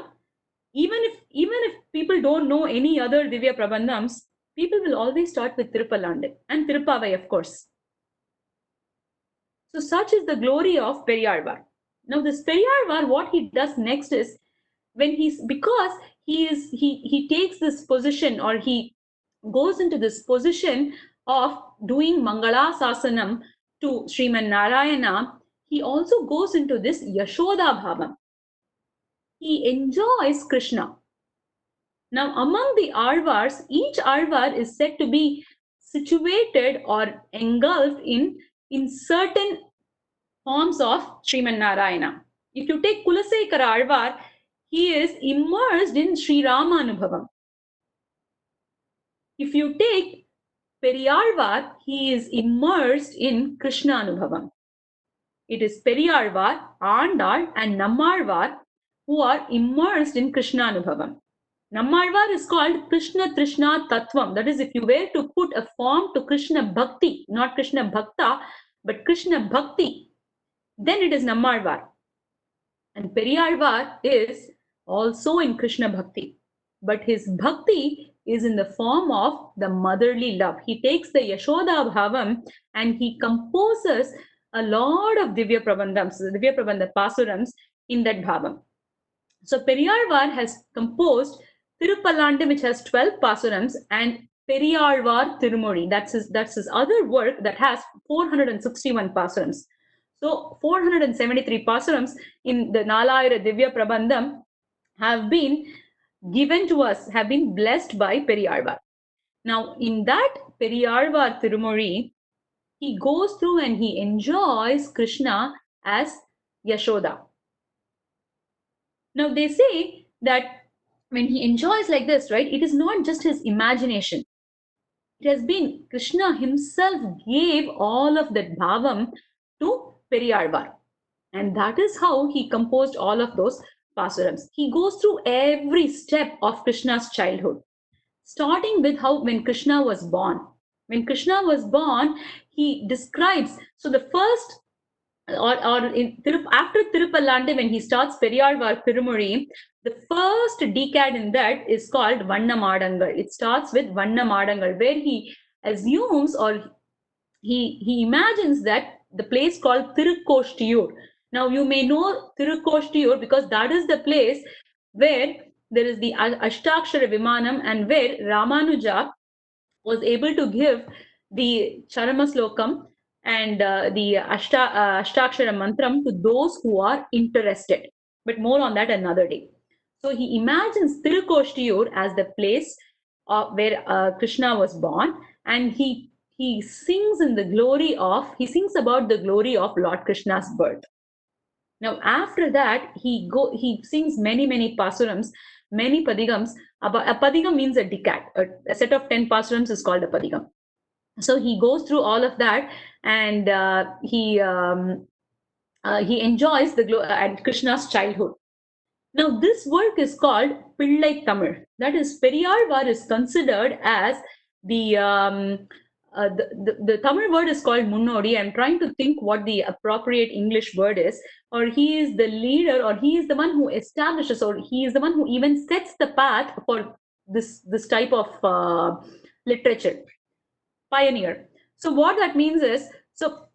even if people don't know any other Divya Prabandhams, people will always start with Tirupallande and Tirupavai, of course. So such is the glory of Periyarvar. Now this Periyarvar, what he does next is when because he takes this position, or he goes into this position of doing Mangala Sasanam to Sriman Narayana, he also goes into this Yashoda Bhavam. He enjoys Krishna. Now, among the Alvars, each Alvar is said to be situated or engulfed in certain forms of Sriman Narayana. If you take Kulasekara Alvar, he is immersed in Sri Rama Anubhavam. If you take Periyarvar, he is immersed in Krishna Anubhavam. It is Periyarvar, Andal, and Nammalvar who are immersed in Krishna Anubhavam. Nammalvar is called Krishna Trishna Tattvam. That is, if you were to put a form to Krishna Bhakti, not Krishna Bhakta, but Krishna Bhakti, then it is Nammalvar. And Periyarvar is also in Krishna Bhakti, but his Bhakti is in the form of the motherly love. He takes the Yashoda Bhavam and he composes a lot of Divya Prabandhams, Divya Prabandha Pasurams in that Bhavam. So Periyarvar has composed Tirupallande, which has 12 Pasurams, and Periyarvar Tirumori. That's his other work that has 461 Pasurams. So 473 Pasurams in the Nalayira Divya Prabandham have been given to us, have been blessed by Periyarvar. Now, in that Periyarvar Tirumori, he goes through and he enjoys Krishna as Yashoda. Now, they say that when he enjoys like this, right, it is not just his imagination. It has been Krishna himself gave all of that bhavam to Periyarvar. And that is how he composed all of those pasurams. He goes through every step of Krishna's childhood, starting with how when Krishna was born. When Krishna was born, he describes, so the first after Tirupallande, when he starts Periyarvar Tirumuri, the first decade in that is called Vannamadangal. It starts with Vannamadangal, where he assumes or he imagines that the place called Tirukkoštiyur. Now you may know Tirukkoštiyur because that is the place where there is the Ashtakshara Vimanam and where Ramanuja was able to give the Charama Slokam and the Ashtakshara Mantram to those who are interested. But more on that another day. So he imagines Tirukkoštiyur as the place where Krishna was born, and he sings in the glory of, he sings about the glory of Lord Krishna's birth. Now after that, he sings many pasurams, many padigams. A padigam means a decad. A set of 10 pasurams is called a padigam. So he goes through all of that, and he enjoys and Krishna's childhood. Now this work is called Pillai Tamil. That is, Periyarvar is considered as the Tamil word is called Munnodi. I'm trying to think what the appropriate English word is. Or he is the leader, or he is the one who establishes, or he is the one who even sets the path for this type of literature. Pioneer. So what that means is, so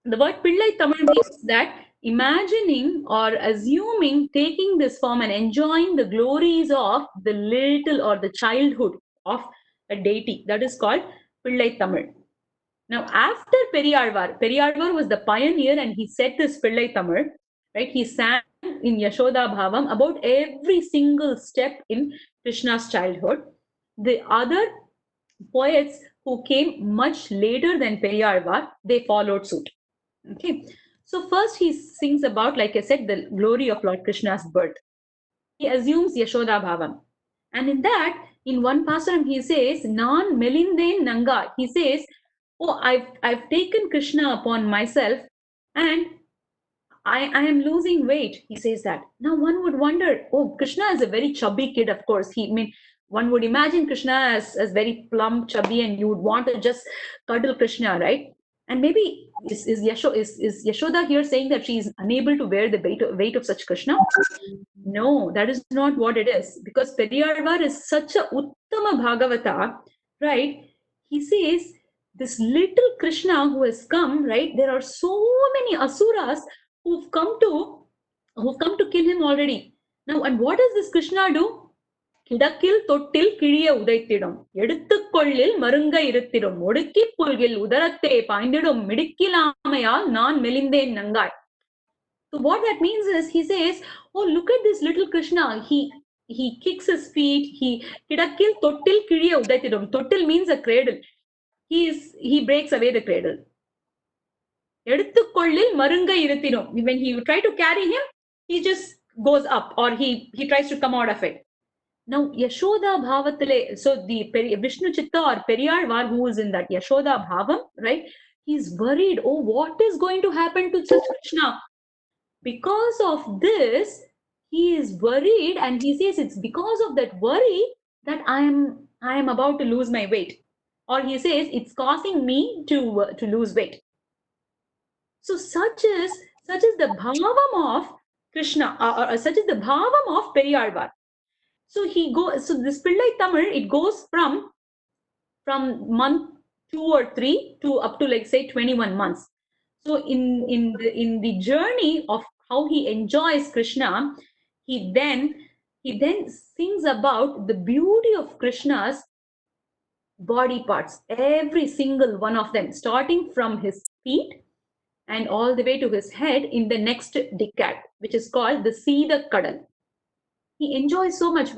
the word Pillai Tamil means that imagining or assuming taking this form and enjoying the glories of the little or the childhood of a deity. That is called Pillai Tamil. Now, after Periyarvar was the pioneer and he set this Pillai Tamil, right? He sang in Yashoda Bhavam about every single step in Krishna's childhood. The other poets who came much later than Periyarvar, they followed suit. Okay. So first he sings about, like I said, the glory of Lord Krishna's birth. He assumes Yashoda Bhavam. And in that, in one pasaram, he says, Nan Melinden Nanga. He says, oh, I've taken Krishna upon myself and I am losing weight. He says that. Now one would wonder, oh, Krishna is a very chubby kid, of course. One would imagine Krishna as very plump, chubby, and you would want to just cuddle Krishna, right? And maybe is Yashoda here saying that she is unable to bear the weight of such Krishna? No, that is not what it is. Because Periyarvar is such a Uttama Bhagavata, right? He says, this little Krishna who has come, right? There are so many asuras who've come to kill him already. Now, and what does this Krishna do? கிடக்கில் தொட்டில் கிழிய உதைத்திடும் எடுத்துக்கொள்ளில் மருங்க இருத்திடும் ஒடுக்கி புல்கில் உதரத்தே பாய்ந்திடும் மிடுக்கிலாமையால் நான் மெலிந்தேன் நங்காய். So what that means is he says, oh, look at this little Krishna. He kicks his feet. Kidakkil tottil kiriya udaitidum. Tottil means a cradle. He breaks away the cradle. Eduthukollil marunga iruthirum. When you try to carry him, he just goes up or he tries to come out of it. Now Yashoda Bhavatale, so the Vishnu Chitta or Periyarvar who is in that Yashoda Bhavam, right? He's worried. Oh, what is going to happen to such Krishna? Because of this, he is worried and he says it's because of that worry that I am about to lose my weight. Or he says it's causing me to lose weight. So such is the bhavam of Krishna, or such is the bhavam of Periyarvar. So this Pillai Tamil, it goes from month 2 or 3 to up to, like, say 21 months. So in the journey of how he enjoys Krishna, he then sings about the beauty of Krishna's body parts, every single one of them, starting from his feet and all the way to his head in the next decade, which is called the Sida Kadal. He enjoys so much.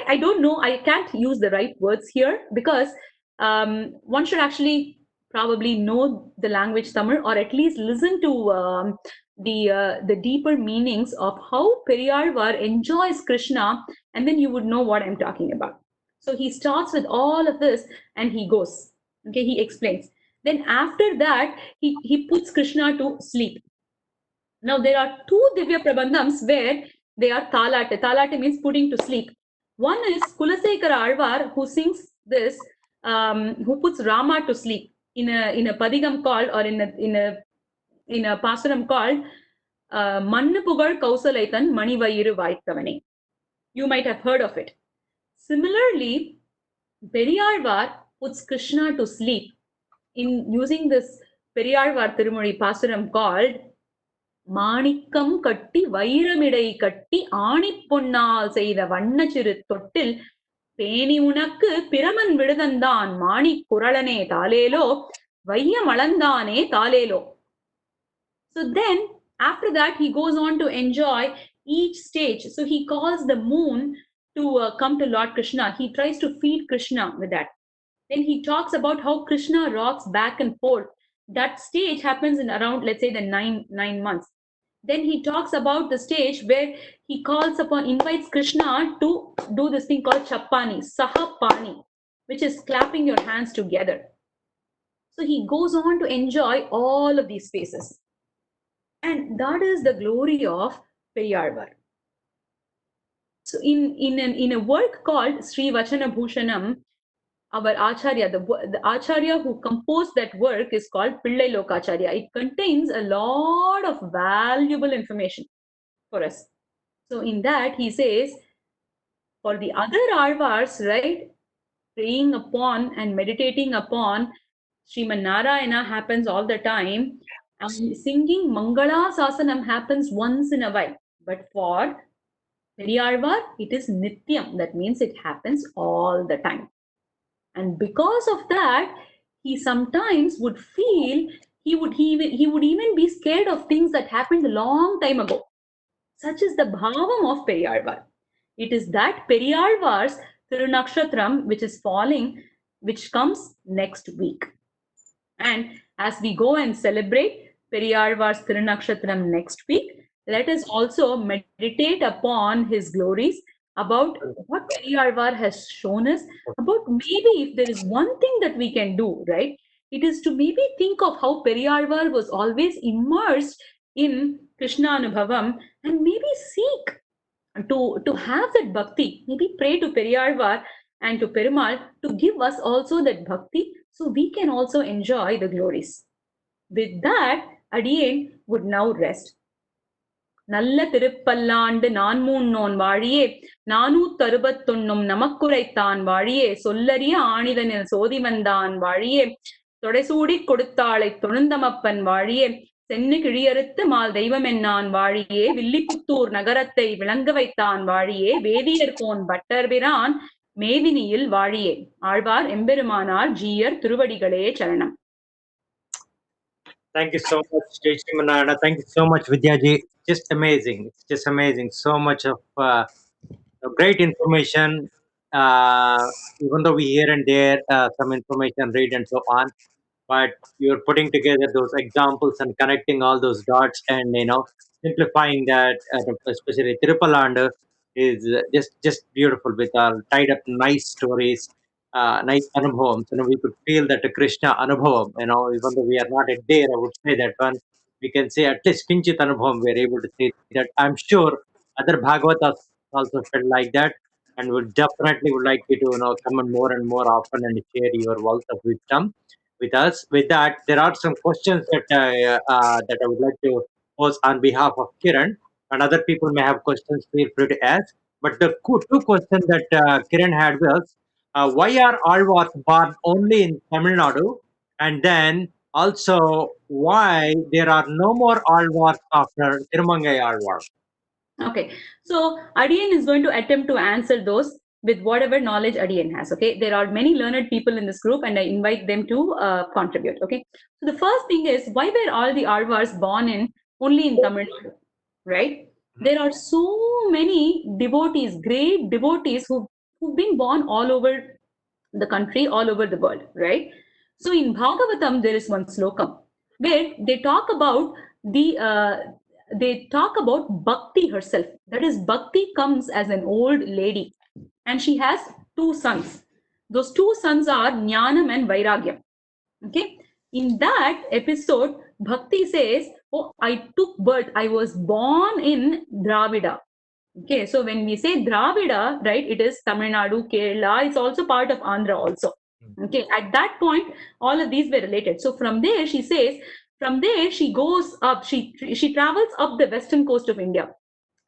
I don't know. I can't use the right words here because one should actually probably know the language Tamil or at least listen to the deeper meanings of how Periyarvar enjoys Krishna, and then you would know what I'm talking about. So he starts with all of this and he goes. Okay, he explains. Then after that, he puts Krishna to sleep. Now there are two Divya Prabandhams where they are Talate. Talate means putting to sleep. One is Kulasekara Alvar, who sings this, who puts Rama to sleep in a padigam called, or in a pasaram called Mannu Pugal Kausalaitan Manivayiru Vaikavane. You might have heard of it. Similarly, Periyarvar puts Krishna to sleep in using this Periyarvar Tirumozhi pasaram called மாணிக்கம் கட்டி வைரமிடை கட்டி ஆணி பொன்னால் செய்த வண்ண சிறு தொட்டில் பேணி உனக்கு பிரமன் விடுதந்தான் மாணி குரளனே தாலேலோ வையம் அளந்தானே தாலேலோ. So then after that he goes on to enjoy each stage. So he calls the moon to come to Lord Krishna. He tries to feed Krishna with that. Then he talks about how Krishna rocks back and forth. That stage happens in around, let's say, the nine months. Then he talks about the stage where he invites Krishna to do this thing called Chappani, Sahapani, which is clapping your hands together. So he goes on to enjoy all of these phases. And that is the glory of Periyarvar. So in a work called Sri Vachana Bhushanam, our Acharya, the Acharya who composed that work is called Pillai Lokacharya. It contains a lot of valuable information for us. So in that he says, for the other Alvars, right, praying upon and meditating upon Sriman Narayana happens all the time, and singing Mangala Sasanam happens once in a while. But for Periyarvar, it is Nityam. That means it happens all the time. And because of that, he sometimes would feel he would even be scared of things that happened a long time ago. Such is the bhavam of Periyarvar. It is that Periyarvar's Thirunakshatram which is falling, which comes next week. And as we go and celebrate Periyarvar's Thirunakshatram next week, let us also meditate upon his glories, about what Periyarvar has shown us, about maybe if there is one thing that we can do, right? It is to maybe think of how Periyarvar was always immersed in Krishna Anubhavam, and maybe seek to have that bhakti, maybe pray to Periyarvar and to Perumal to give us also that bhakti, so we can also enjoy the glories. With that, Adiyen would now rest. நல்ல திருப்பல்லாண்டு நான்மூன்னோன் வாழியே நானூத்தறுபத்தொன்னும் நமக்குரைத்தான் வாழியே சொல்லரிய ஆணிதனில் சோதிவந்தான் வாழியே தொடைசூடிக் கொடுத்தாளைத் தொழுந்தமப்பன் வாழியே சென்னு கிழியறுத்து mall தெய்வமென்னான் வாழியே வில்லிபுத்தூர் நகரத்தை விளங்க வைத்தான் வாழியே வேதியர்கோன் பட்டர்பிரான் மேதினியில் வாழியே. ஆழ்வார் எம்பெருமானார் ஜீயர் திருவடிகளே சரணம். Thank you so much, Srimanarayana. Thank you so much, Vidyaji. Just amazing. It's just amazing. So much of great information. Even though we here and there some information read and so on, but you're putting together those examples and connecting all those dots and simplifying that, especially Tirupalanda is just beautiful with tied up nice stories, nice anubhavams. We could feel that Krishna anubhavam. Even though we are not at there, I would say that one we can say at least kinchit anubhavam. We are able to say that. I'm sure other Bhagavatas also felt like that, and would definitely would like you to come on more and more often and share your wealth of wisdom with us. With that, there are some questions that I would like to pose on behalf of Kiran, and other people may have questions. Feel free to ask. But the two questions that Kiran had was, why are Alvars born only in Tamil Nadu, and then also why there are no more Alvars after Tirumangai Alvar? Okay, so Adiyen is going to attempt to answer those with whatever knowledge Adiyen has. Okay, there are many learned people in this group, and I invite them to contribute. Okay, so the first thing is, why were all the Alvars born in only in Tamil Nadu? Right? There are so many devotees, great devotees who've been born all over the country, all over the world. Right? So in Bhagavatam, there is one slokam where they talk about Bhakti herself. That is, Bhakti comes as an old lady, and she has two sons. Those two sons are Jnanam and Vairagyam. Okay, in that episode, Bhakti says, "Oh, I took birth. I was born in Dravida." Okay, so when we say Dravida, right, it is Tamil Nadu, Kerala. It's also part of Andhra also. Okay, at that point, all of these were related. So from there, she says, from there she goes up. She travels up the western coast of India,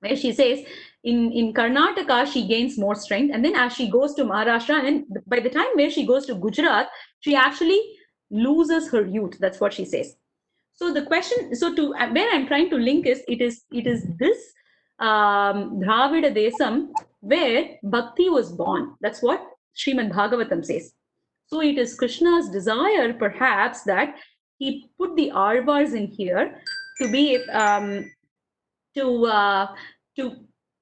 where she says in Karnataka she gains more strength, and then as she goes to Maharashtra, and then by the time where she goes to Gujarat, she actually loses her youth. That's what she says. So the question, so to where I'm trying to link is, it is this Dravida Desam where Bhakti was born. That's what Srimad Bhagavatam says. So it is Krishna's desire, perhaps, that he put the Arvars in here to be to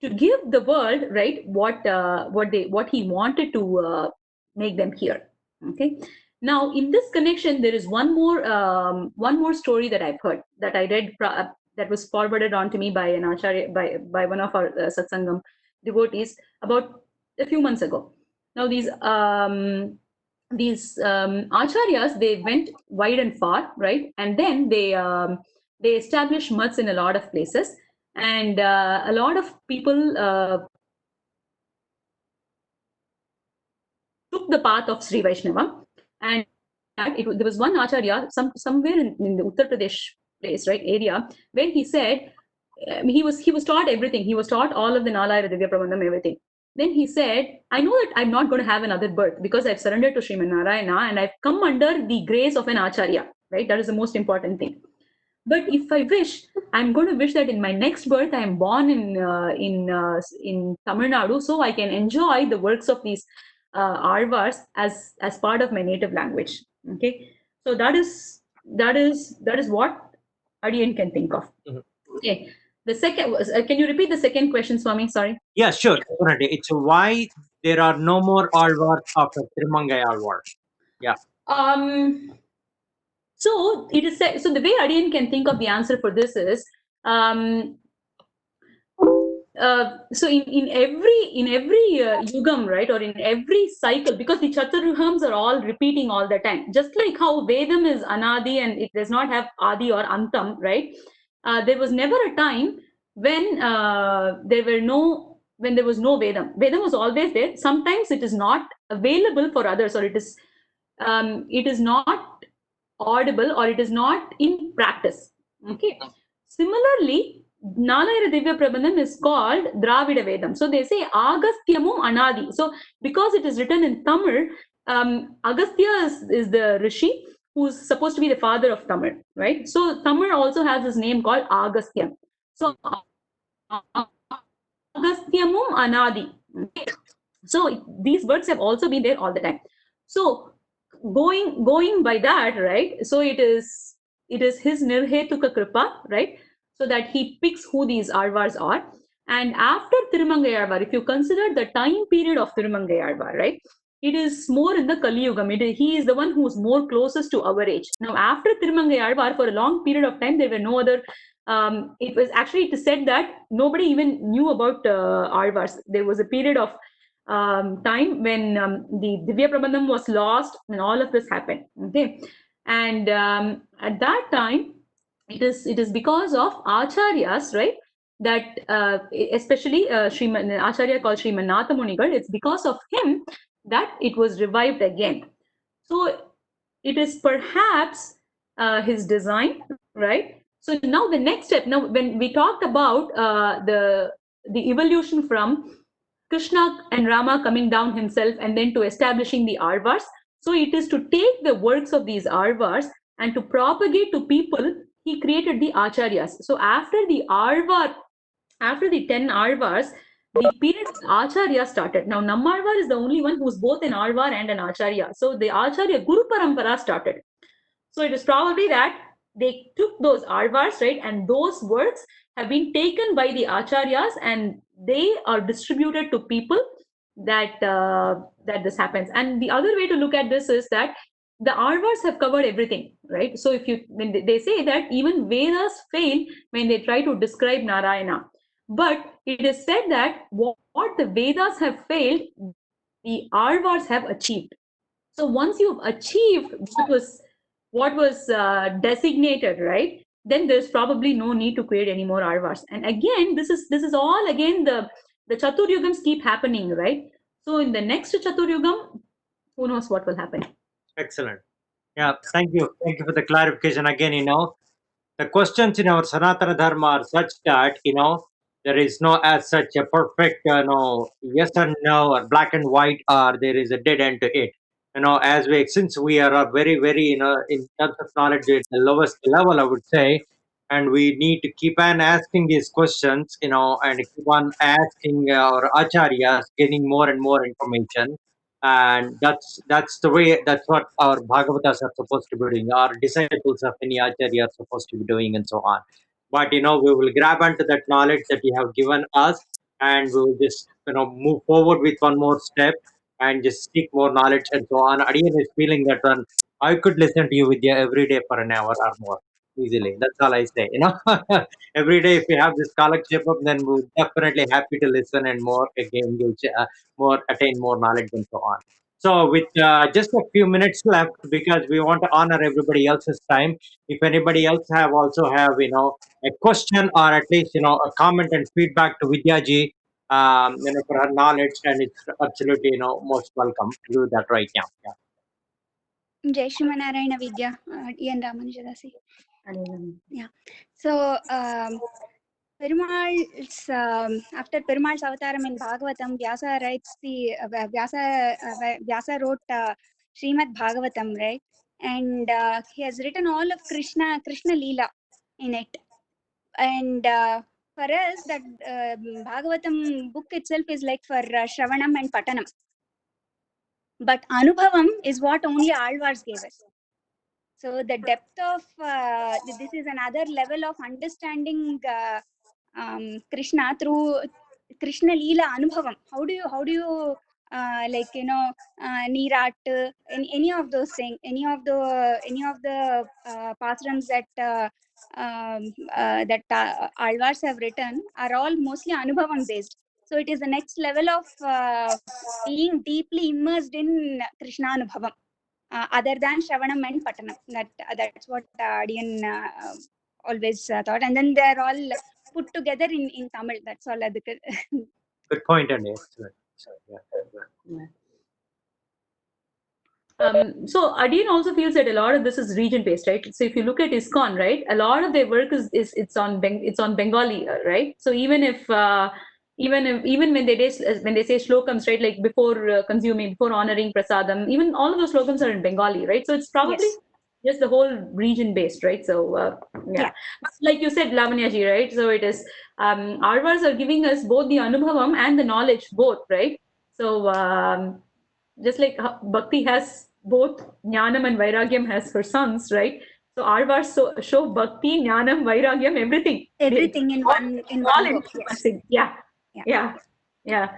to give the world, right, what he wanted to make them hear. Okay. Now, in this connection, there is one more story that I've heard, that I read, that was forwarded on to me by an acharya, by one of our satsangam devotees about a few months ago. Now, these acharyas, they went wide and far, right, and then they established mutts in a lot of places, and a lot of people took the path of Sri Vaishnava, and there was one acharya somewhere in the Uttar Pradesh place, right, area, where he said he was taught everything. He was taught all of the Nalayana Divya Prabandham, everything. Then he said, I know that I'm not going to have another birth because I've surrendered to Sriman Narayana and I've come under the grace of an acharya, right? That is the most important thing. But if I wish, I'm going to wish that in my next birth I am born in Tamil Nadu, so I can enjoy the works of these Arvars as part of my native language. Okay, so that is what Adiyen can think of. Okay, The second, can you repeat the second question, Swami? Sorry. Yeah, sure, definitely. It's why there are no more Alvars after Tirumangai Alvar. Yeah, Um, so it is said, so the way Adian can think of the answer for this is, um, so in every yugam, right, or in every cycle, because the chaturugams are all repeating all the time, just like how Vedam is anadi and it does not have adi or antam, right? There was never a time when there was no Vedam. Vedam was always there. Sometimes it is not available for others, or it is not audible, or it is not in practice. Okay. Similarly, Nalayara Divya Prabandham is called Dravida Vedam. So they say Agasthyamum Anadi. So because it is written in Tamil, Agastya is the Rishi who's supposed to be the father of Tamil, right? So Tamil also has this name called Agasthyam. So Agasthyamum Anadi. Okay. So these words have also been there all the time. So going by that, right? So it is his nirhetuka kripa, right? So that he picks who these Alvars are. And after Tirumangai Alvar, if you consider the time period of Tirumangai Alvar, right? It is more in the Kali Yugam. He is the one who is more closest to our age. Now, after Tirumangai Alvar, for a long period of time, there were no other. It was actually, it is said that nobody even knew about Alvars. There was a period of time when the Divya Prabandham was lost and all of this happened. Okay, and at that time, it is because of acharyas, right? That especially Sriman Acharya called Sriman Natha Munigal. It's because of him that it was revived again. So it is perhaps his design, right? So now the next step. Now, when we talked about the evolution from Krishna and Rama coming down himself and then to establishing the Arvars. So it is to take the works of these Arvars and to propagate to people. He created the Acharyas. So after the 10 Arvars, the period of Acharya started. Now, Nammalvar is the only one who's both an Arvar and an Acharya. So the Acharya Guru Parampara started. So it is probably that they took those Alvars, right, and those works have been taken by the Acharyas and they are distributed to people that this happens. And the other way to look at this is that the Alvars have covered everything, right? So if you when they say that even Vedas fail when they try to describe Narayana, but it is said that what the Vedas have failed, the Alvars have achieved. So once you've achieved what was designated, right? Then there's probably no need to create any more Arvas. And again, this is all again the Chaturyugams keep happening, right? So in the next Chaturyugam, who knows what will happen? excellent. Yeah, thank you. Thank you for the clarification again. The questions in our Sanatana Dharma are such that, there is no as such a perfect, yes or no, or black and white, or there is a dead end to it. Since we are a very, very, in terms of knowledge, at the lowest level, I would say, and we need to keep on asking these questions, and keep on asking our acharyas, getting more and more information. And that's the way, that's what our bhagavatas are supposed to be doing, our disciples of any acharya are supposed to be doing, and so on. But we will grab onto that knowledge that you have given us, and we will just move forward with one more step and just seek more knowledge and so on. Adiyan is feeling that one, I could listen to you with you every day for an hour or more easily. That's all I say. Every day if we have this kalakshepam, then we're definitely happy to listen and more again, more attain more knowledge and so on. So with just a few minutes left, because we want to honor everybody else's time. If anybody else have a question, or at least a comment and feedback to Vidyaji, for her knowledge, and it's absolutely most welcome to do that right now. Yeah. Jai Shrimanarayana Vidya, Ian Ramanujadasi. Yeah. So, Perumal's after Perumal's avataram in Bhagavatam, Vyasa writes Vyasa wrote Srimad Bhagavatam, right? And he has written all of Krishna Leela in it. And for us, that Bhagavatam book itself is like for Shravanam and Patanam. But Anubhavam is what only Alvars gave us. So the depth of this is another level of understanding Krishna through Krishna Leela Anubhavam. How do you like Neerat, any of those things, any of the pasrams that Alvars have written are all mostly Anubhavam based. So it is the next level of being deeply immersed in Krishna Anubhavam, other than Shravanam and Patanam. That's what Adian always thought. And then they're all put together in Tamil. That's all. Good point, and excellent. Yeah. So Adian also feels that a lot of this is region based, right? So if you look at ISKCON, right, a lot of their work is it's on Bengali, right? So even when they say slokams, right, like before consuming, before honoring prasadam, even all of those slokams are in Bengali, right? So it's probably Yes. just the whole region based, right? So yeah. But like you said, Lavanyaji, right? So it is Alvars are giving us both the anubhavam and the knowledge, both, right? So just like Bhakti has both Jnanam and Vairagyam has her sons, right? So Alvars show Bhakti, Jnanam, Vairagyam, everything. Everything in one book. Yes. Yeah.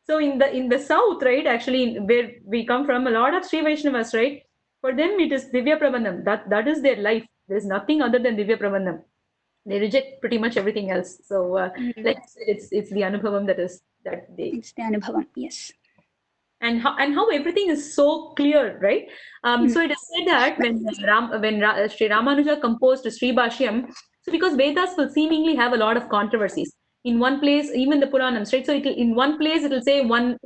So in the south, right? Actually, where we come from, a lot of Sri Vaishnavas, right? For them, it is Divya Prabandham. That is their life. There is nothing other than Divya Prabandham. They reject pretty much everything else. So it's the Anubhavam that they. It's the Anubhavam. Yes. And how everything is so clear, right? So it is said that when Sri Ramanuja composed Sri Bhashyam, so because Vedas will seemingly have a lot of controversies. In one place, even the Puranams, right? So in one place it will say one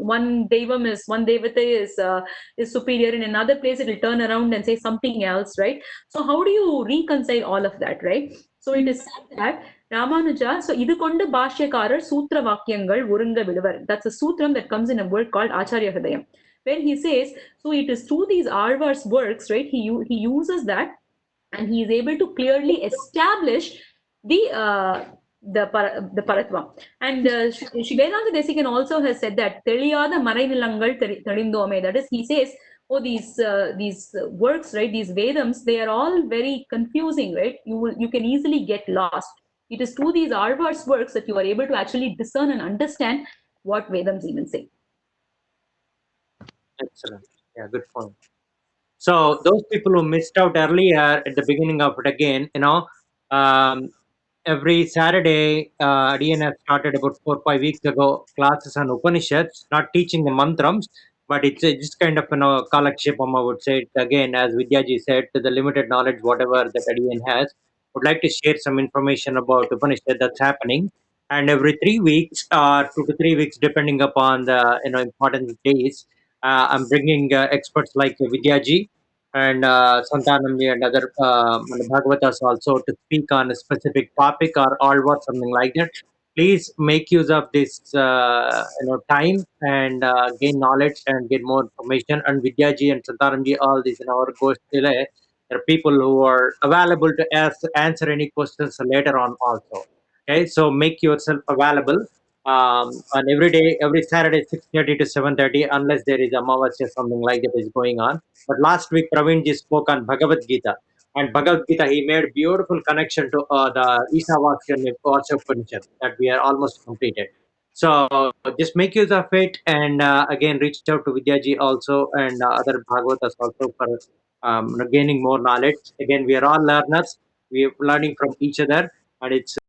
devata is superior. In another place it will turn around and say something else, right? So how do you reconcile all of that, right? So it is said that Ramanuja, so idu kondu Bhashyakarar Sutra Vakyangal Urunga Viduvar. That's a sutram that comes in a work called Acharya Hridayam. When he says, so it is through these Alvar's works, right? He uses that and he is able to clearly establish the Paratvam. And Shivedanta Desikan also has said that Teliyada Marainilangal Telindome. That is, he says, oh, these works, right? These Vedams, they are all very confusing, right? You can easily get lost. It is through these Alvar's works that you are able to actually discern and understand what Vedams even say. Excellent. Yeah, good point. So those people who missed out earlier at the beginning of it again, um, every Saturday, DNF started about 4 5 weeks ago classes on Upanishads, not teaching the mantrams, but it's just kind of kalakshipam. I would say it again, as Vidyaji said, to the limited knowledge whatever that DN has. Would like to share some information about Upanishad that's happening, and every 3 weeks, 2 to 3 weeks, depending upon the important days, I'm bringing experts like Vidyaji and Santanamji and other Bhagavatas also to speak on a specific topic or all what something like that. Please make use of this time and gain knowledge and get more information. And Vidyaji and Santanamji, all these in our course today, there are people who are available to answer any questions later on also. Okay, so make yourself available on every day, every Saturday, 6:30 to 7:30, unless there is Amavasya, something like that is going on. But last week, Praveen ji spoke on Bhagavad Gita. And Bhagavad Gita, he made beautiful connection to the Ishavasya Upanishad that we are almost completed. So just make use of it. And again, reach out to Vidyaji also and other Bhagavatas also for gaining more knowledge. Again, we are all learners. We are learning from each other. And it's